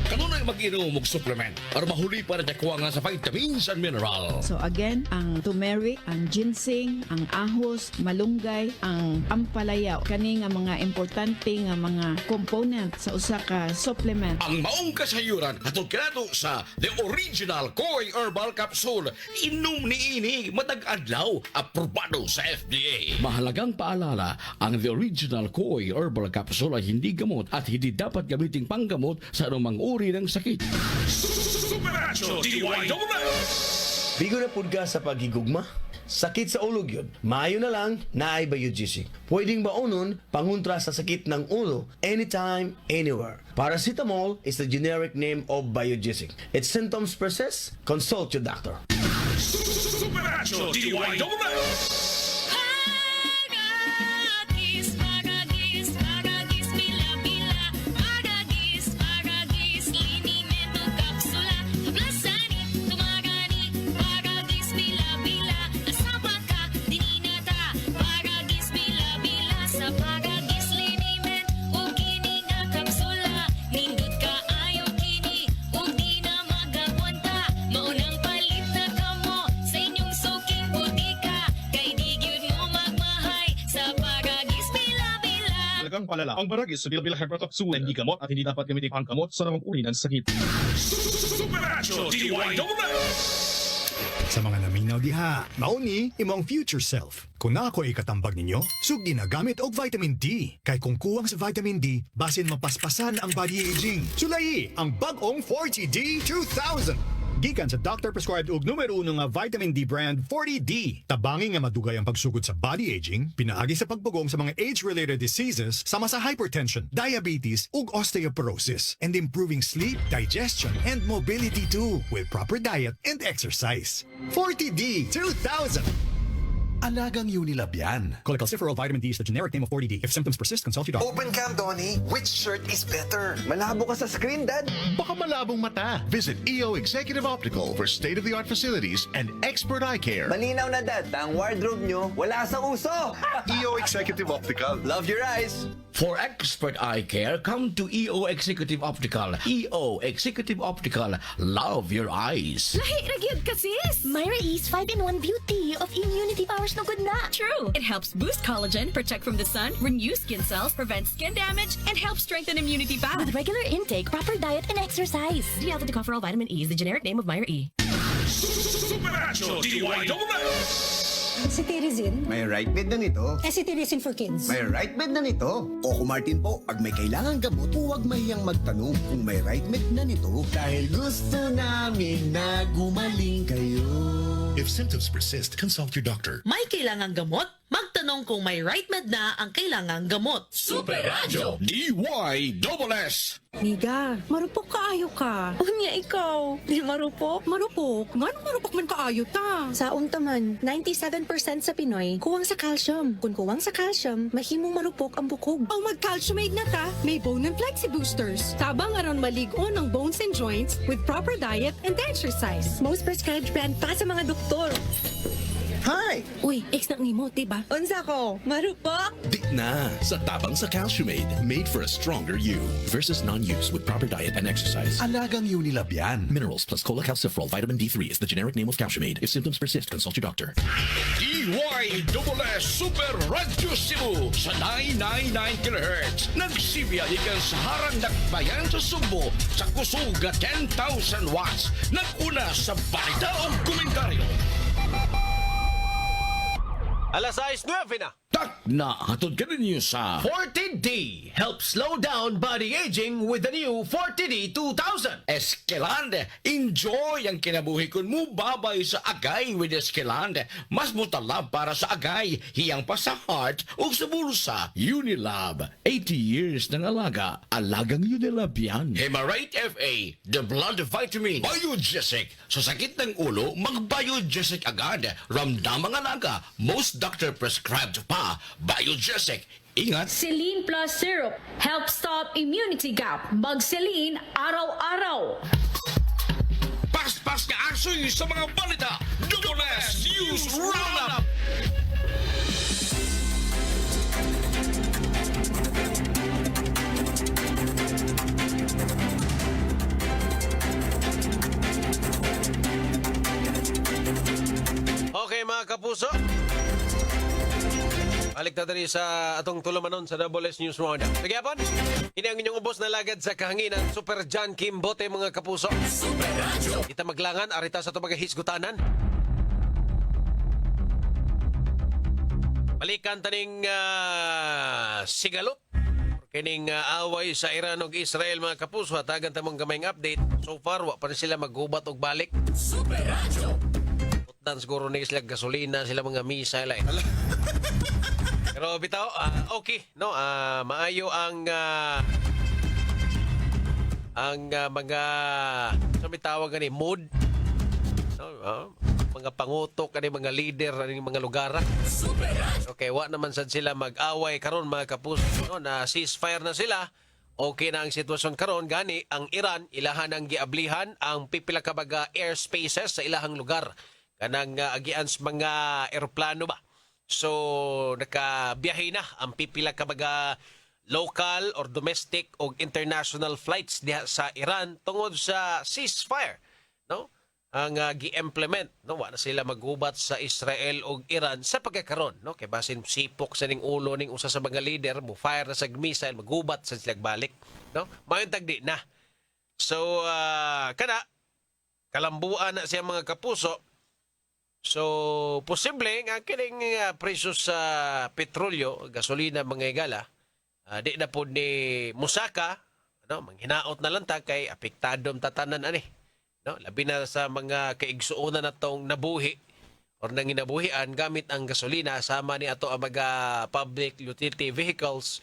S4: Kanunay mag-inom og supplement para mahuli para nakuha nga sa vitamins and mineral.
S25: So again, ang turmeric, ang ginseng, ang ahos, malunggay, ang ampalaya, kani nga mga importante nga mga component sa usa ka supplement.
S4: Ang maong kasayuran atong kinato sa The Original Koi Herbal Capsule. Inom ni ini matag adlaw, aprobado sa FDA.
S20: Mahalagang paalala, ang The Original Koi Herbal Capsule ay hindi gamot at hindi dapat gamiting panggamot sa anumang uri ng sakit.
S11: Supernatural DYWS!
S8: Bigo na pud ka sa pagigugma? sakit sa ulo yun. Maayo na lang na ay Biogesic. Pwedeng baunon pangontra sa sakit ng ulo anytime, anywhere. Paracetamol is the generic name of Biogesic. If symptoms persist, consult your doctor.
S11: Supernatural DYWS.
S3: Talagang palala. Ang baragis sa bilbilang hypertoxin hindi gamot at hindi dapat gamitin panggamot sa namang uri ng sakit.
S11: Supernatural DYWS.
S7: Sa mga naminaw diha, mauni imong future self. Kung na ako ikatambag ninyo, sugdi na gamit og vitamin D. Kay kung kuwang sa vitamin D, basin mapaspasan ang body aging. Sulayi ang bag-ong 40D 2000. Gikan sa doctor-prescribed og numero 1 nga vitamin D brand 40D. Tabangi nga madugay ang pagsugod sa body aging, pinaagi sa pagpugong sa mga age-related diseases sama sa hypertension, diabetes ug osteoporosis, and improving sleep, digestion, and mobility too with proper diet and exercise. 40D 2000.
S26: Alagang Unilab yan.
S7: Cholecalciferol vitamin D is the generic name of 40D. If symptoms persist, consult your doctor.
S15: Open cam, Donnie. Which shirt is better? Malabo ka sa screen, Dad.
S16: Baka malabong mata. Visit EO Executive Optical for state-of-the-art facilities and expert eye care.
S15: Malinaw na, Dad. Ang wardrobe nyo, wala sa uso.
S16: EO Executive Optical.
S15: Love your eyes.
S20: For expert eye care, come to EO Executive Optical. EO Executive Optical. Love your eyes.
S6: Lahi ra gyud ka, sis! Myra E's 5-in-1 beauty of immunity powers no good na.
S9: True. It helps boost collagen, protect from the sun, renew skin cells, prevent skin damage, and help strengthen immunity fast.
S6: With regular intake, proper diet, and exercise. D-alpha-tocopherol vitamin E is the generic name of Myra E.
S11: Supernatural DYWS.
S21: Si Tirizin.
S15: May right bed na nito.
S21: Si Tirizin for kids.
S15: May right bed na nito.
S22: Oco Martin po, pag may kailangan gamot, huwag mahiyang magtanong kung may right med na nito. Dahil gusto namin na gumaling kayo.
S1: If symptoms persist, consult your doctor.
S19: May kailangang gamot? Magtanong kung may right med na ang kailangang gamot.
S4: Supernatural DYWS.
S21: Miga, marupok kaayo ka.
S13: Unya ikaw, di marupok?
S21: Marupok? Ngano marupok man kaayo ta?
S13: Sa untaman, 97% sa Pinoy, kuwang sa calcium. Kung kuwang sa calcium, mahimong marupok ang bukog.
S21: Ang mag-calciumate na ta, may bone and flexi boosters. Tabang aron malig-on ang bones and joints with proper diet and exercise.
S13: Most prescribed brand pa sa mga doktor.
S21: Hi! Uy, ex na nimo, diba?
S13: Unsa ko? Marupok?
S1: Di na sa tabang sa Calciumate, made for a stronger you. Versus non-use with proper diet and exercise.
S26: Alagang Unilab yan.
S1: Minerals plus cholecalciferol vitamin D3 is the generic name of Calciumate. If symptoms persist, consult your doctor.
S4: DYWS Super Radio Cebu sa 999 kHz. Nagsibya ikan sa harang dakbayan sa Subo sa kusog 10,000 watts. Naguna sa balita o komentaryo.
S10: Alas 6:09 na.
S20: Tak na hatod ka ninyo sa
S24: 40D helps slow down body aging with the new 40D 2000.
S4: Eskelande, enjoy ang kinabuhi kun mo babay sa agay with Eskelande. Mas mutalab para sa agay, hiyang pa sa heart o sa bulsa.
S20: Unilab. 80 years ng alaga. Alagang Unilab yan.
S4: Hemarite FA, the blood vitamin. Biogesic. Sa sakit ng ulo, mag-Biogesic agad. Ramdamang alaga, most doctor prescribed pa. Biogesic. Ingat.
S23: Celine Plus Syrup helps stop immunity gap. Mag-Celine araw-araw.
S4: Pas-pas ka asoy sa mga balita. Double S News Roundup.
S10: Okay mga kapuso, balik na tali sa atong tulumanon sa Double S News Roundup. Nagyapon, ini ang inyong ubos na lagad sa kahanginan, Super John Kimbote mga kapuso. Kita maglangan, arita sa ito mga hisgutanan. Balikan taning sigalot. Kining away sa Iran ug Israel mga kapuso, hatagan tamong gamayng update. So far, wa pa na sila maghubat og balik. buhatan siguro ni sila gasolina, sila mga missile ay. Pero bitaw, okay, no? Maayo ang mga sa bitawag gani mood, no? Mga pangutok kani mga leader ani mga lugar. Okay, wa naman sad sila mag-away karon mga kapuso, no? Na ceasefire na sila. Okay na ang sitwasyon karon gani ang Iran ilahan ang giablihan ang pipila ka baga airspaces sa ilahang lugar kanang agian sa mga eroplano ba. So nakabiyahe na ang pipila ka baga local or domestic o international flights diha sa Iran tungod sa ceasefire, no? Ang gi-implement, no? Wa na sila maghubat sa Israel o Iran sa pagkakaron, no? Kay basin sipok sa ning ulo ning usa sa mga leader mo fire na sa missile maghubat sa sila balik, no? Mayon tagdi na. So kana kalambuan na siya mga kapuso. So posible nga kining presyo sa petrolyo, gasolina mga igala, di na po ni musaka, no? Manghinaot na lang ta kay apektadom tatanan ani. No, labi na sa mga kaigsuonan natong nabuhi or nanginabuhian gamit ang gasolina sama ni ato ang mga public utility vehicles,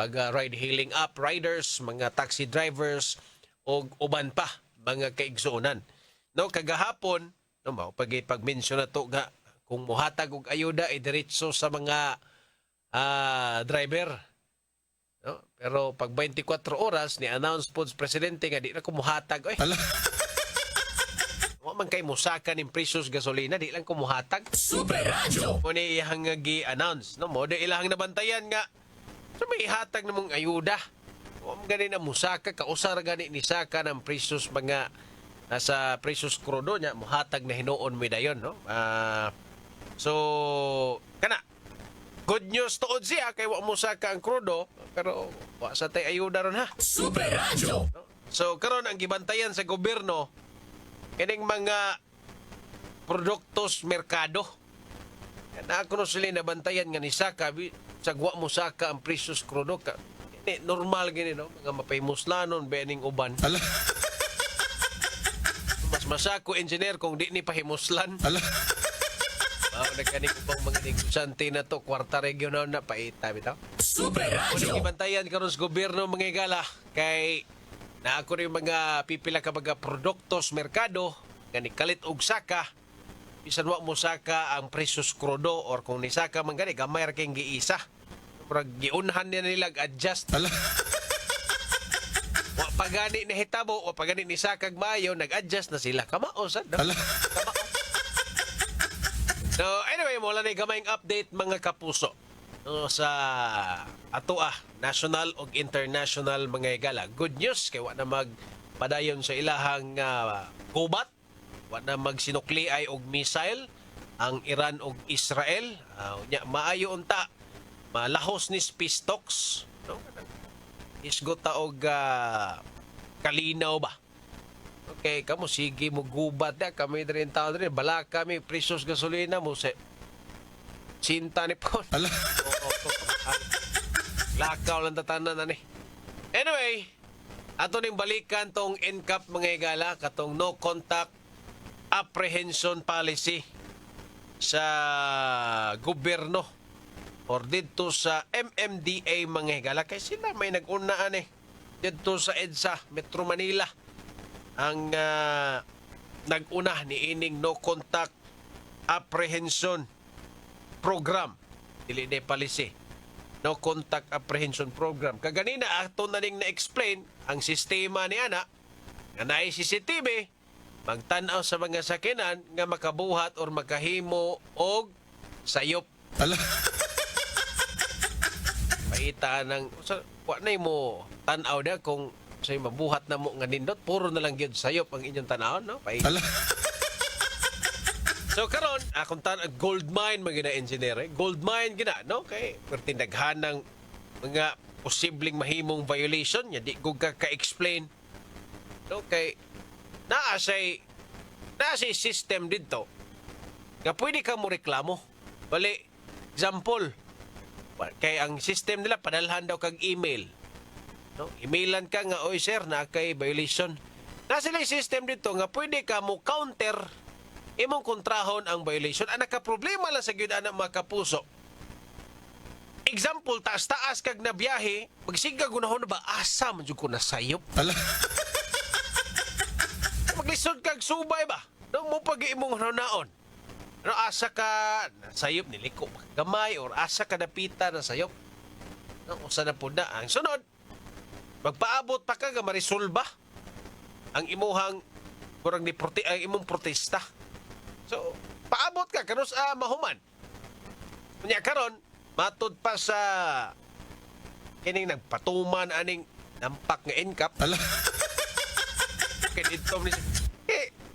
S10: mga ride-hailing app riders, mga taxi drivers o uban pa mga kaigsuonan. No, kagahapon, no, pag-mention na to nga kung muhatag og ayuda ay diretso sa mga driver. No, pero pag 24 oras ni announce po sa presidente nga di na kumuhatag oy. Man kay musaka ning presyos gasolina di lang kumuhatag. Super Radio. Mo ni iyang gi-announce, no? Mo di ilang nabantayan nga so may hatag namong ayuda. O gani na musaka kausar gani ni saka ng presyos mga nasa presyos krudo nya muhatag na hinuon mi dayon, no? So kana good news tuod siya kay wa musaka ang krudo pero wa sa tay ayuda ron ha. Super Radio. No? So karon ang gibantayan sa gobyerno kining mga produktos merkado. Na ako no sila nabantayan nga ni saka sagwa mo saka ang presyos krudo ka. Normal gini no mga mapaymuslanon bening uban. Mas masako engineer kung di ni pahimuslan. Nagkanig ubang mga negosyante na to kwarta regional na paita bitaw. Super Radio. Gibantayan karon sa gobyerno mga igala kay na ako rin mga pipila ka mga produktos merkado nga kalit og saka bisan wa mo saka ang presyos krudo or kung ni saka man gani gamay ra kay giisa murag giunhan nila adjust wa pagani ni hitabo o pagani ni saka maayo nag-adjust na sila kamao sad no? So anyway mo lang gamayng update mga kapuso no, sa national o international mga igala. Good news kay wa na magpadayon sa ilahang gubat, wa na magsinukliay og missile ang Iran og Israel. Maayo unta malahos ni peace talks, no? Isgota og kalinaw ba. Okay, kamo sige mo gubat da kami din taon rin bala kami presyos gasolina mo se cinta ni po. Lakaw lang tatanan na ni. Anyway, ato ning balikan tong NCAP mga igala, katong no contact apprehension policy sa gobyerno or dito sa MMDA mga igala. Kaya sila may nag-unaan dito sa EDSA, Metro Manila. Ang nag-una ni ining no contact apprehension program. Dili de policy. No contact apprehension program. Kaganina ato na ning na-explain ang sistema ni ana nga naay CCTV magtan-aw sa mga sakinan nga makabuhat or makahimo og sayop. Paita ng wa nay mo tan-aw da kung say mabuhat na mo nga nindot puro na lang gyud sayop ang inyong tan-awon no. Paita. So karon akong gold mine magina engineer gold mine gina no kay pertindaghan ng mga posibleng mahimong violation nya di ko ka-explain no kay naa say system dito nga pwede ka mo reklamo bali example kay ang system nila padalhan daw kag email no emailan ka nga oy sir na kay violation na sila system dito nga pwede ka mo counter imong kontrahon ang violation. Ang nakaproblema lang sa gyud ana mga kapuso. Example, taas-taas kag nabiyahe, magsiga gunahon na ba asa man jud ko nasayop. Maglisod kag subay ba? No mo pag imong hanaon. No asa ka sayop niliko gamay or asa ka napita na sayop. No usa na pud na ang sunod. Magpaabot pa ka nga marisolba ang imuhang kurang ni ang imong protesta. So paabot ka kanos mahuman. Unya karon matud pa sa kining nagpatuman aning nampak nga incap. Kay dito ni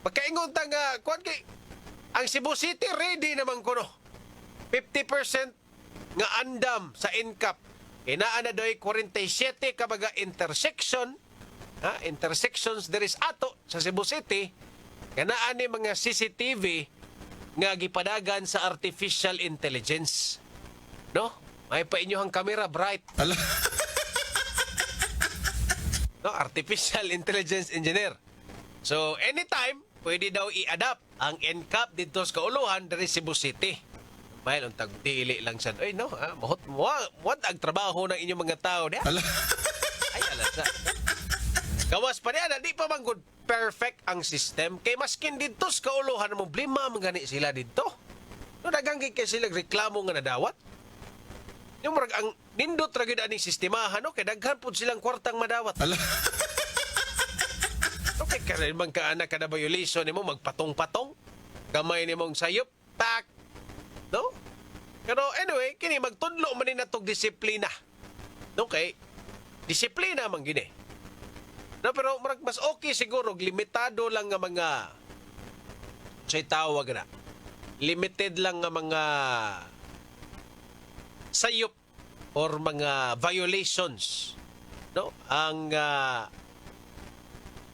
S10: magkaingon ta nga kuan kay ang Cebu City ready naman kuno. 50% nga andam sa incap. Inaa na doy 47 kabaga intersections there is ato sa Cebu City. Kanaan ni mga CCTV nga gipadagan sa artificial intelligence. No? May pa inyohang kamera bright. No, artificial intelligence engineer. So anytime pwede daw i-adapt ang NCAP dito sa kauluhan dari Cebu City. Mahal untag dili lang sad. Ay no, what ang trabaho ng inyong mga tao diha? Ay alasa. Gawas pa niya, di pa man good perfect ang system. Kay maskin dito sa kauluhan mo problema man gani sila dito. No dagang kay sila reklamo nga nadawat. Yung murag ang nindot ra gyud ani sistemahan no kay daghan pud silang kwartang madawat. Okay, kaya man ka anak kada violation nimo magpatong-patong. Gamay nimong sayop, tak. No? Pero anyway, kini magtudlo man ni natog disiplina. Okay? Disiplina man gini. No, pero mas okay siguro limitado lang nga mga say tawag na. Limited lang nga mga sayop or mga violations. No? Ang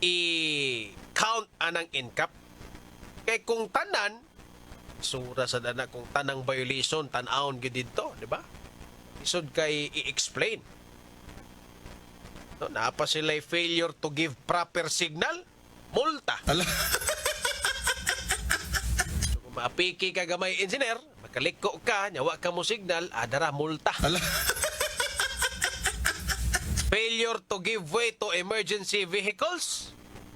S10: i-count anang incap. Kay kung tanan, sura sa dana kung tanang violation, tan-aon gyud dito, di ba? Isod kay i-explain. No, naapa sila failure to give proper signal, multa. So, kung maapiki ka gamay engineer, makaliko ka, nyawa ka mo signal, adara multa. Failure to give way to emergency vehicles,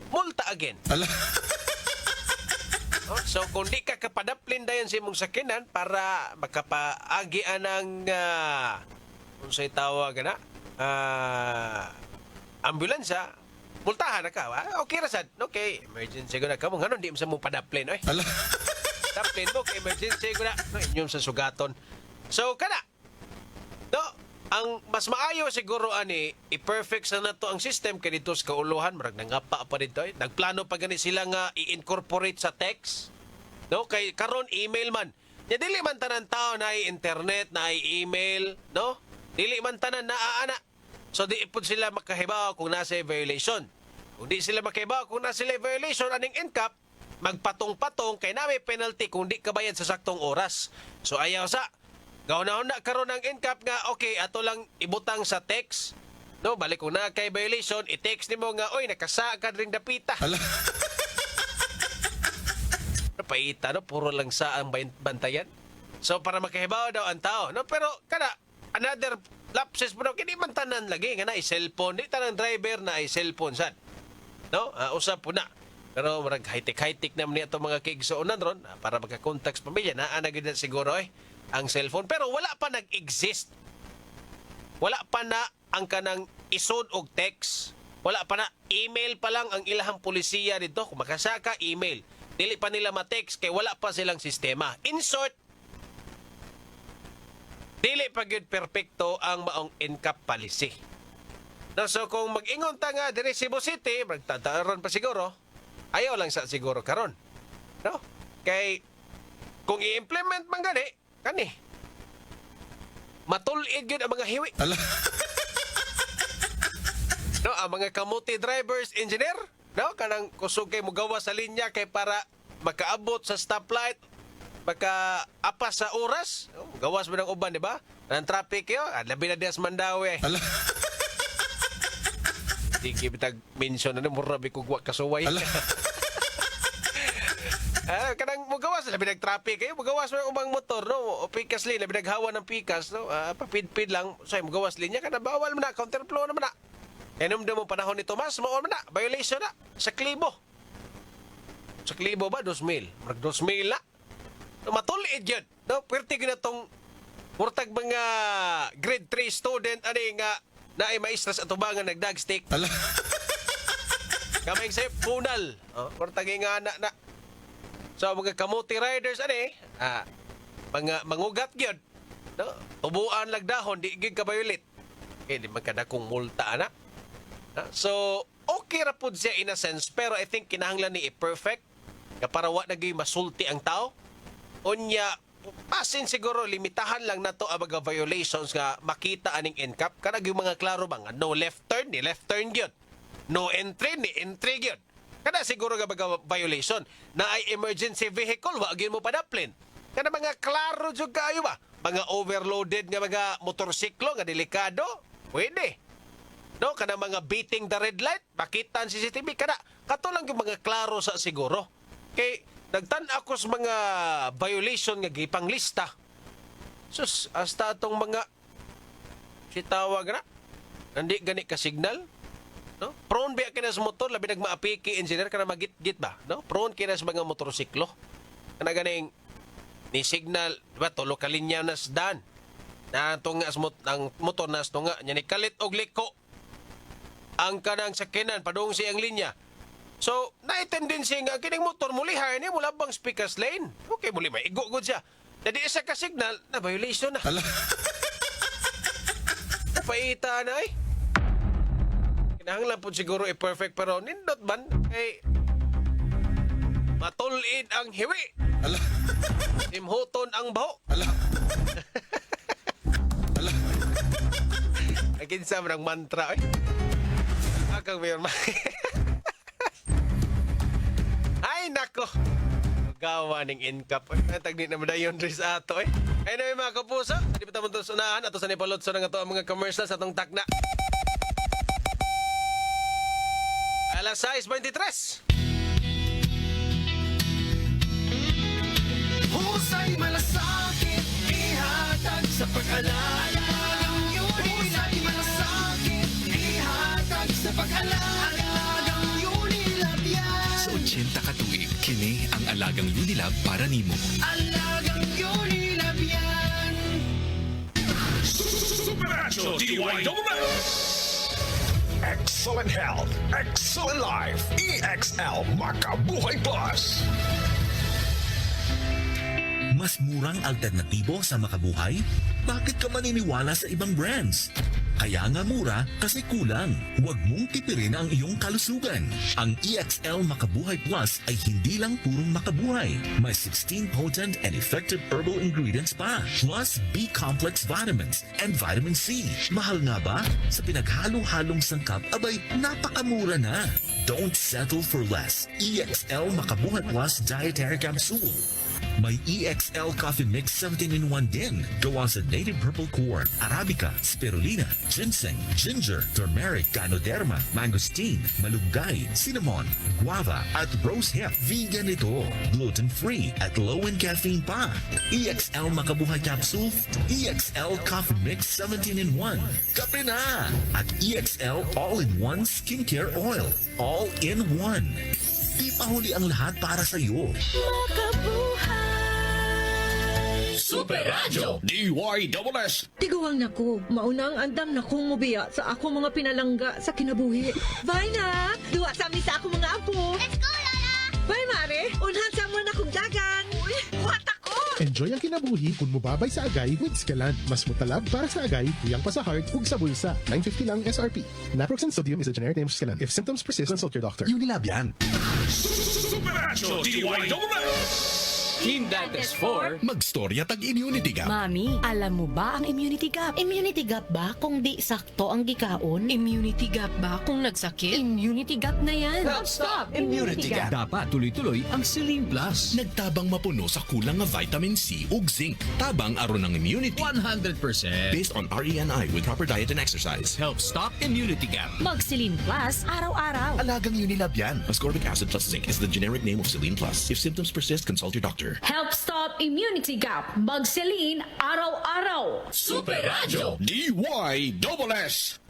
S10: multa again. So kung di ka kapadaplin dayon sa imong sakinan para makapaagi anang kung sa'y tawag na ambulansya, multahan na ka. Okay rasad. Okay, emergency ko na ka. Mong di mo sa mong padaplin. Daplin mo, emergency ko na. No, inyong sa sugaton. So kana, no, ang mas maayo siguro ani i-perfect sa nato ang system kay dito sa kauluhan marag nangapa pa dito nagplano pa gani sila nga i-incorporate sa text no kay karon email man nya dili man tanan tao na internet na email no dili man tanan naa ana so di pud sila makahibaw kung nasa violation kung di sila makahibaw kung nasa violation aning incap magpatong-patong kay na may penalty kung di ka bayad sa saktong oras so ayaw sa gawon na karon ang incap nga okay ato lang ibutang sa text no balik ko na kay violation i-text nimo nga oy nakasa ka ring dapita. Paita no puro lang sa ang bantayan. So para makahibaw daw ang tao no pero kada another lapses bro kini man tanan lagi nga na cellphone di tanang driver na ay cellphone sad. No usap po na. Pero marag high-tech naman niya itong mga kigsuonan ron para magka-contacts pamilya na anagid na siguro ang cellphone pero wala pa nag-exist. Wala pa na ang kanang isod og text. Wala pa na email pa lang ang ilahang pulisiya dito. Kung makasaka email, dili pa nila ma-text kay wala pa silang sistema. In short, dili pa gyud perpekto ang maong incap policy. No, so kung mag-ingon ta nga diri Cebu City, magtataron pa siguro. Ayaw lang sa siguro karon. No? Kay kung i-implement man gani kani matulid gyud ang mga hiwi. No, ang mga kamuti drivers, engineer, no, kanang kusog kay mogawa sa linya kay para makaabot sa stoplight, maka-apas sa oras. No, gawas mo ng uban, di ba? Ang traffic yo, labi na dias Mandawi. Di kita mention na mura bi kugwa kasuway. Kanang magawas labi nag-traffic kayo, magawas mo umang motor no, o pikas lane labi naghawa ng pikas no, papid-pid lang, so magawas linya kana bawal man na, counterflow naman na. Enom mo panahon ni Tomas, mao man na, violation na sa klibo. Sa klibo ba 2,000? Marag 2,000 na. No, matulid yun. No, perti na tong murtag mga grade 3 student ani nga na ay maestra sa tubangan nagdagstick. Kamay sa punal. Oh, murtag nga na. So mga kamuti riders ani, mga mangugat gyud. No? Tubuan lang dahon di gyud kabayulit. Di man kada kong multa ana. So okay ra pud siya in a sense, pero I think kinahanglan ni i-perfect nga para wa na gyud masulti ang tao. Unya pasin siguro limitahan lang na to ang mga violations nga makita aning NCAP kanang yung mga klaro ba nga no left turn ni left turn gyud. No entry ni entry gyud. Kada siguro nga mga violation na ay emergency vehicle, wag yun mo padaplin. Kada mga klaro jud kayo ba? Mga overloaded nga mga motorsiklo nga delikado, pwede. No, kada mga beating the red light, makita ang CCTV, kada kato lang yung mga klaro sa siguro. Kay nagtan ako sa mga violation nga gipang lista. Sus, hasta atong mga sitawag na, hindi gani ka signal. No? Prone ba kina sa motor, labi nagmaapiki engineer kana magit-git ba? No? Prone kina sa mga motorsiklo. Kana ganing ni signal, diba, tulo ka linya nas dan. Na tunga ang motor nas tunga nya ni kalit og liko. Ang kanang sakinan padung siyang linya. So, na-tendency nga kining motor mulihay ni mula bang speakers lane. Okay, muli ba igugod siya. Jadi isa ka signal na violation na. Paita na eh. Kinahanglan po siguro i-perfect pero nindot man eh matulid ang hiwi. Imhuton ang baho. Kinsa man ang mantra eh. Akang mayor ay nako. Gawa ning NCAP. Tagdi na madayon rin sa ato eh. Ay na mga kapuso. Di pa tamang sunahan. Ato sa nipalot sa nga to ang mga commercials atong takna. Alas 6:23.
S2: Husay malasakit, ihatag sa pag-alala. Husay malasakit, ihatag sa pag-alala.
S5: Sa 80 ka tuig, kini ang Alagang Unilab para nimo.
S2: Alagang Unilab yan.
S11: Supernatural DYWS.
S12: Excellent health, excellent life. EXL Makabuhay Plus.
S14: Mas murang alternatibo sa Makabuhay? Bakit ka maniniwala sa ibang brands? Kaya nga mura kasi kulang. Huwag mong tipirin ang iyong kalusugan. Ang EXL Makabuhay Plus ay hindi lang purong makabuhay. May 16 potent and effective herbal ingredients pa. Plus B-complex vitamins and vitamin C. Mahal nga ba? Sa pinaghalo-halong sangkap, abay, napakamura na. Don't settle for less. EXL Makabuhay Plus Dietary Capsule. May EXL Coffee Mix 17-in-1 din. Gawa sa native purple corn, arabica, spirulina, ginseng, ginger, turmeric, ganoderma, mangosteen, malunggay, cinnamon, guava, at rose hip. Vegan ito. Gluten-free at low in caffeine pa. EXL Makabuhay Capsule, EXL Coffee Mix 17-in-1. Kape na! At EXL All-in-One Skincare Oil. All-in-One. Di pa huli ang lahat para sa iyo.
S2: Super Radio
S14: DYWS.
S17: Tiguang nako, mauna ang andam na kong mubiya sa ako mga pinalangga sa kinabuhi. Bye na! Duwa sa amin sa ako mga apo. Let's go, Lola! Bye, Mare! Unhan sa mo na kong dagan. Uy, what ako?
S26: Enjoy ang kinabuhi kung mubabay sa agay with Scalan. Mas mutalab para sa agay, tuyang pa sa heart, ug sa bulsa. $9.50 lang SRP. Naproxen sodium is a generic name of Scalan. If symptoms persist, consult your doctor.
S12: Unilab yan.
S11: Supernatural DYWS.
S5: Team Dantes 4.
S1: Magstorya tag Immunity Gap.
S9: Mami, alam mo ba ang immunity gap?
S19: Immunity gap ba kung di sakto ang gikaon?
S9: Immunity gap ba kung nagsakit? Immunity gap na yan.
S2: Help stop immunity gap.
S5: Dapat tuloy-tuloy ang Celine Plus.
S1: Nagtabang mapuno sa kulang nga vitamin C ug zinc. Tabang aron ng immunity.
S5: 100%.
S1: Based on RENI with proper diet and exercise.
S5: Help stop immunity gap.
S23: Mag-Celine Plus araw-araw.
S1: Alagang Unilab yan. Ascorbic acid plus zinc is the generic name of Celine Plus. If symptoms persist, consult your doctor.
S23: Help stop immunity gap. Mag-Celine araw-araw.
S2: Super Radio.
S4: DYSS.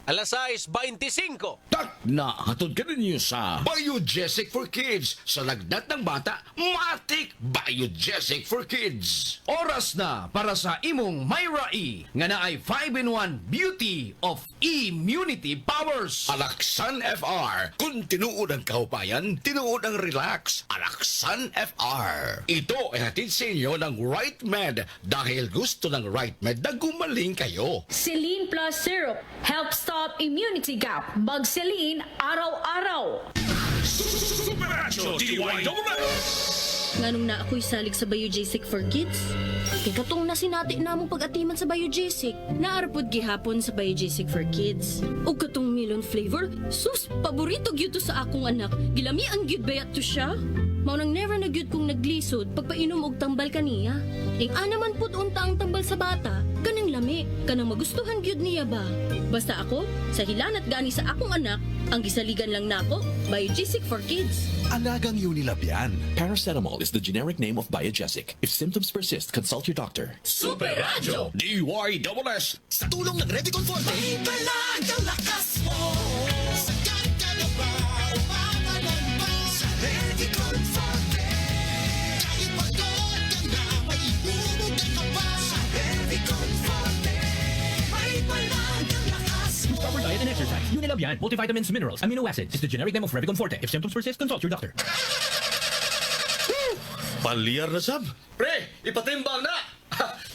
S10: Alas 6:25.
S4: Tak na hatod ka ninyo sa Biogesic for Kids. Sa lagnat ng bata, matik Biogesic for Kids.
S24: Oras na para sa imong Myra E nga naay 5-in-1 Beauty of Immunity Powers.
S4: Alaksan FR. Kung tinuod ang kahupayan, tinuod ang relax. Alaksan FR. Ito ay hatid sa inyo ng Right Med dahil gusto ng Right Med na gumaling kayo.
S23: Celine Plus Syrup. Help stop immunity gap. Mag-Celine araw-araw.
S11: Super Radio DYSS.
S3: Nganong na ako'y salig sa Biogesic for Kids? Kay katong nasinati namong pag-atiman sa Biogesic, naarapod gihapon sa Biogesic for Kids. O katong melon flavor, sus, paborito gyud to sa akong anak. Gilami ang gyud bayat to siya. Maunang never na gyud kong naglisod pagpainom og tambal kaniya. Ing anaman pud unta ang tambal sa bata, kanang lami, kanang magustuhan gyud niya ba? Basta ako, sa hilanat gani sa akong anak, ang gisaligan lang nako, Biogesic for Kids.
S1: Alagang Unilab yan. Paracetamol is the generic name of Biogesic. If symptoms persist, consult your doctor.
S2: Super Radio.
S4: DYSS.
S2: Sa tulong ng Revicon Forte. May balag ang lakas mo. Sagad ka na ba? Umapalan ba? Sa Revicon Forte. Kahit pagod ka na, may ibubuga ka pa. Sa Revicon Forte. May balag ang lakas mo.
S7: Proper diet and exercise. Unilab yan. Multivitamins, minerals, amino acids. Is the generic name of Revicon Forte. If symptoms persist, consult your doctor.
S4: Palyar na sab.
S24: Pre, ipatimbang na!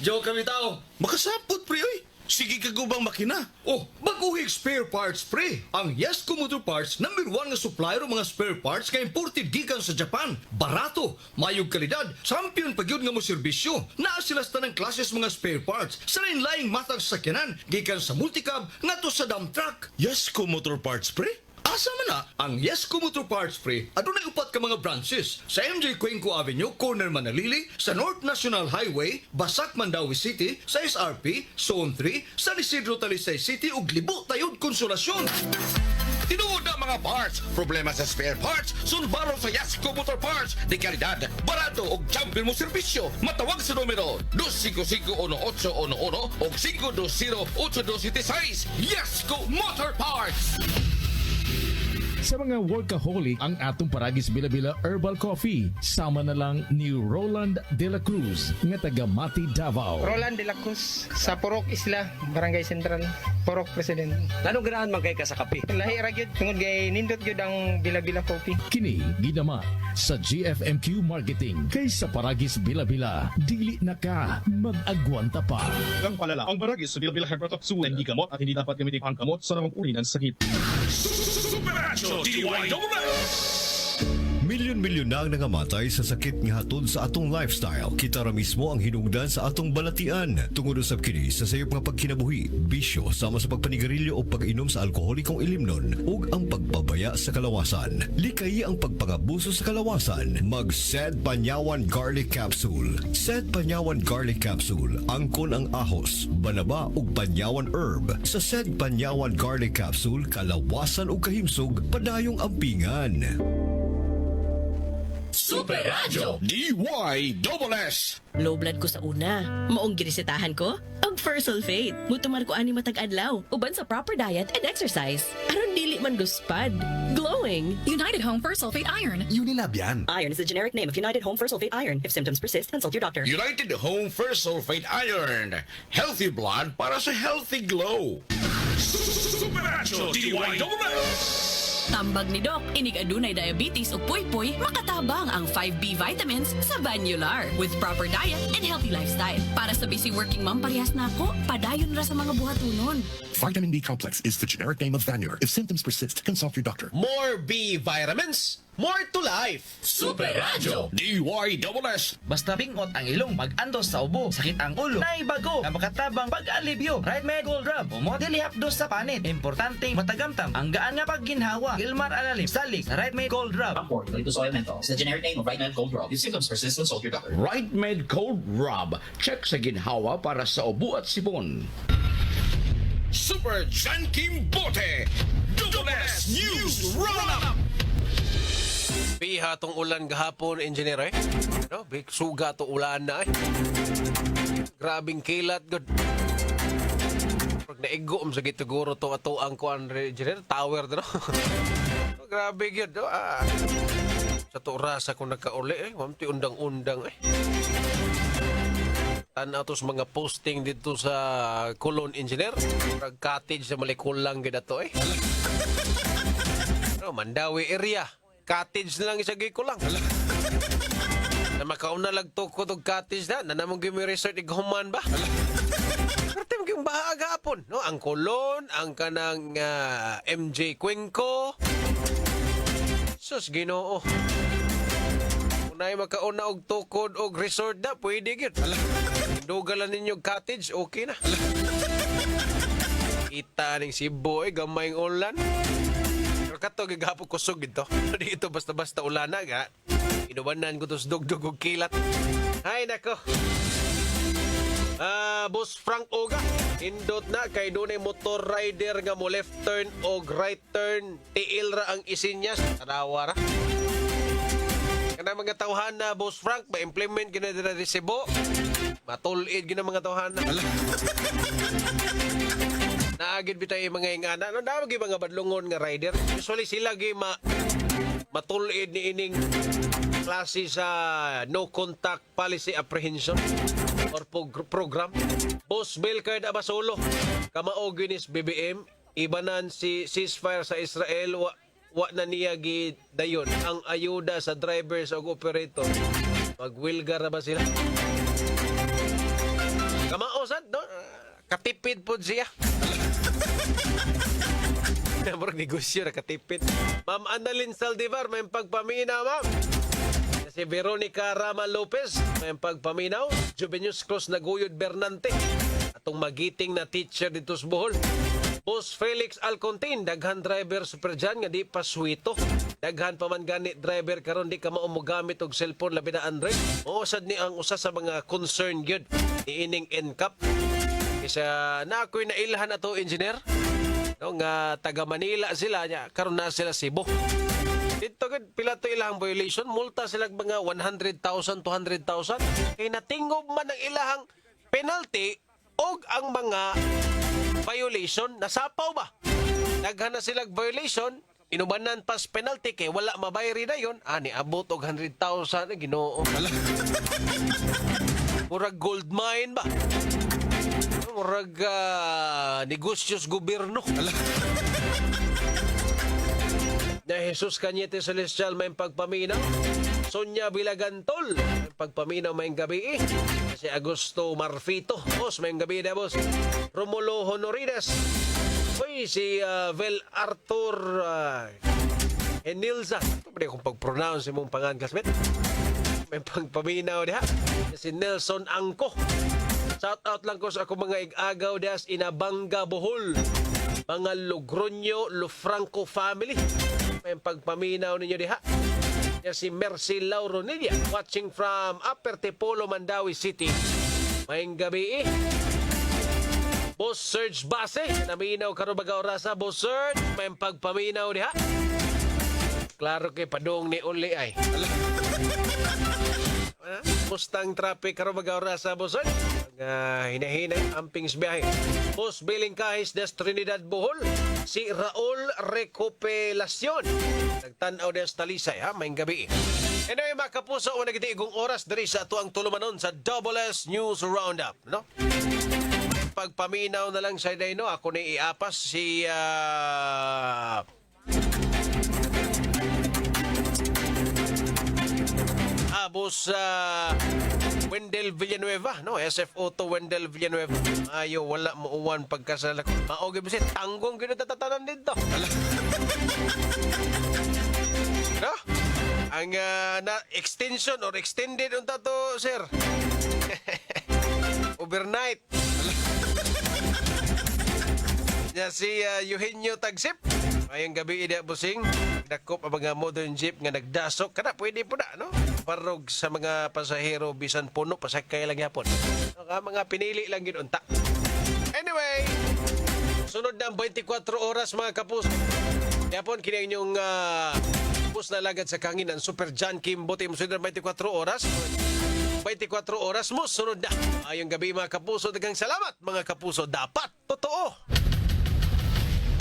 S24: Joke kami tao.
S4: Makasapot pre oy. Sige ka gubang makina.
S24: Oh, baguhig spare parts, pre. Ang Yesco Motor Parts, #1 nga supplier ng mga spare parts nga imported gikan sa Japan. Barato, mayog kalidad, champion pagyud nga mo serbisyo. Naa sila sa tanang klases mga spare parts sa lain-laing matang sakyanan, gikan sa multicab ngadto sa dump truck.
S4: Yesco Motor Parts pre?
S24: Asa man na? Ang Yesco Motor Parts, pre, adunay upat ka mga branches. Sa MJ Cuenco Avenue, corner Manalili, sa North National Highway, Basak, Mandawi City, sa SRP, Zone 3, San Isidro, Talisay City, ug Libo, Tayod, Konsolasyon.
S4: Tinuod na mga parts. Problema sa spare parts, sulbaro sa Yesco Motor Parts. Di kalidad, barato ug champion mo serbisyo. Matawag sa numero 255-1811 o 520-8276. Yesco Motor Parts.
S8: Sa mga workaholic, ang atong Paragis Bila-Bila Herbal Coffee. Sama na lang ni Roland De La Cruz, nga taga Mati, Davao.
S16: Roland De La Cruz, sa Purok Isla, Barangay Central, Purok President.
S24: Tanong ganahan man kay ka sa kape?
S16: Lahi ra gyud tungod kay nindot gyud ang Bila-Bila Coffee.
S8: Kini gidama sa GFMQ Marketing. Kay sa Paragis Bila-Bila, dili na ka mag-agwanta pa.
S26: Ang palala, ang Paragis Bila-Bila Herbal Capsule hindi gamot at hindi dapat gamitin ang gamot sa namang uri ng sakit.
S11: Super Radio DYSS.
S18: Milyon-milyon na ang nangamatay sa sakit nga hatod sa atong lifestyle. Kita ra mismo ang hinungdan sa atong balatian. Tungod usab kini sa sayop nga pagkinabuhi, bisyo sama sa pagpanigarilyo o pag-inom sa alkoholikong ilimnon ug ang pagpabaya sa kalawasan. Likay ang pagpangabuso sa kalawasan. Mag-Sed Panyawan Garlic Capsule. Sed Panyawan Garlic Capsule. Angkon ang ahos, banaba ug panyawan herb. Sa Sed Panyawan Garlic Capsule, kalawasan ug kahimsog padayong ampingan.
S2: Super Radio
S4: DYSS.
S19: Low blood ko sa una. Maong ginisitahan ko? Ang First Sulfate. Mutumar ko ani matag-adlaw. Uban sa proper diet and exercise. Aron dili man guspad. Glowing.
S9: United Home First Sulfate Iron.
S1: Unilab yan.
S19: Iron is the generic name of United Home First Sulfate Iron. If symptoms persist, consult your doctor.
S4: United Home First Sulfate Iron. Healthy blood para sa healthy glow.
S11: Super Radio DYSS.
S9: Tambag ni Doc, inig adunay diabetes o puy-puy, makatabang ang 5B vitamins sa Vanular with proper diet and healthy lifestyle. Para sa busy working mom parehas na ako, padayon ra sa mga buhatunon.
S1: Vitamin B complex is the generic name of Vanur. If symptoms persist, consult your doctor.
S24: More B vitamins,
S6: more to life.
S11: Super Radio DYSS.
S6: Basta pingot ang ilong pag-andos sa ubo, sakit ang ulo, naibago, na makatabang pag-alibyo. Right Med Gold Rub, umodeli hapdos sa panit. Importanteng matagamtam, ang gaan nga pagginhawa. Ilmar alalim, salig sa Right Med Gold Rub.
S13: Eucalyptus oil menthol is the generic name of Right Med Cold Rub. If symptoms persist, consult your doctor.
S20: Right Med Cold Rub. Check sa ginhawa para sa ubo at sipon.
S11: Super John Kim Bote Double S News Roundup.
S10: Piha tong ulan gahapon, engineer eh. No, big suga to ulan na eh. Grabing kilat good. Pag naigom sa gituguro to ato ang kuan engineer tower no. Grabe gyud. Sa to rasa ko nakauli eh, wamti undang-undang eh. Tanaw tos mga posting dito sa Colon engineer. Pag cottage sa malikulang gid ato eh. No, Mandawi area. Cottage na lang isagay ko lang. Na makauna lagto ko tong cottage na namang gimi resort ighuman ba? Pero yung bahaga apon, no? Ang Colon, ang kanang MJ Cuenco. Sus Ginoo. Unay makauna og tukod og resort na, pwede gyud. Dugalan ninyo cottage, okay na. Kita ning Cebu eh, gamayng ulan. Kato gigapon kusog dito. Dito basta-basta ulana ga. Inubanan ko tos dugdug og kilat. Hay nako. Boss Frank Oga, indot na kay dunay motor rider nga mo left turn og right turn, tiil ra ang isinyas. Tanawa ra. Kana mga tawhan na Boss Frank ma-implement gina dira di Cebu. Matulid gina mga tawhan na. Naagid bitay mga ingana. No dawag mga badlungon nga rider. Usually sila gi matulid ni ining klase sa no contact policy apprehension or program. Boss Belcard Abasolo, kamao ginis BBM, ibanan si ceasefire sa Israel wa na niya gi dayon ang ayuda sa drivers ug operator. Magwilgar ba sila? Kamao sad no? Katipid po siya. Namor negosyo na katipid. Ma'am Annalyn Saldivar, may pagpamina, ma'am. Si Veronica Rama Lopez, may pagpaminaw. Juvenius Cruz Naguyod Bernante. Atong magiting na teacher dito sa Bohol. Boss Felix Alcontin, daghan driver super dyan nga di paswito. Daghan pa man gani driver karon di ka maumogamit og cellphone labi na Android. O sad ni ang usa sa mga concern gyud ni ining NCAP. Isa na ako'y nailhan ato engineer. No, nga taga Manila sila nya karon na sila Cebu. Dito gud pila to ilang violation, multa sila mga 100,000, 200,000. Kay natingob man ang ilahang penalty og ang mga violation nasapaw ba. Daghan na sila violation, inubanan pas penalty kay wala mabayri na yon. Ani abot og 100,000 na Ginoo. Murag gold mine ba? Murag negosyos gobyerno. Na Jesus Cañete Celestial may pagpaminaw. Sonia Bilagantol may pagpaminaw may gabi eh. Si Augusto Marfito. Boss, may gabi na boss. Romulo Honorides. Uy, si Vel Arthur Enilza. Ito pa kung pag-pronounce mong pangan kasmet. May pagpaminaw diha. Si Nelson Angko. Shout out lang ko sa ako mga ig-agaw das Inabanga Bohol. Mga Logroño, Lofranco family. May pagpaminaw ninyo diha. Yan si Mercy Lauro Nidia, watching from Upper Tipolo, Mandawi City. Maying gabi eh. Boss Serge Base, naminaw karon baga orasa. Boss Serge, may pagpaminaw diha. Klaro kay padong ni Uli ay. Mustang traffic karon baga orasa, Boss Serge. Hinahinay ampings biyahe. Boss Billing Kahis des Trinidad Bohol, si Raul Recopelacion. Nagtanaw des Talisay ha, maying gabi. Anyway, mga kapuso, o nagitiigong oras dari sa ito ang tulumanon sa Double S News Roundup. No? Pagpaminaw na lang sa day, no? Ako ni iapas si Boss Wendell Villanueva, no? SFO to Wendell Villanueva. Ayo, wala mo uwan pagkasala ko. Maogi ba siya? Tanggong kinatatanan dito. No? Ang na extension or extended unta to, sir. Overnight. Ya si Eugenio Tagsip. Mayang gabi ida busing. Dakop ang mga modern jeep nga nagdasok. Kada pwede po na, no? Parog sa mga pasahero bisan puno pasakay lang yapon. Mga pinili lang yun unta. Anyway, sunod na ang 24 oras mga kapuso. Yapon kini inyong bus na lagad sa kangin ang Super John Kim Bote mo sunod 24 oras. 24 oras mo sunod na. Ayong gabi mga kapuso, daghang salamat mga kapuso. Dapat totoo.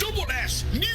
S11: Double S News.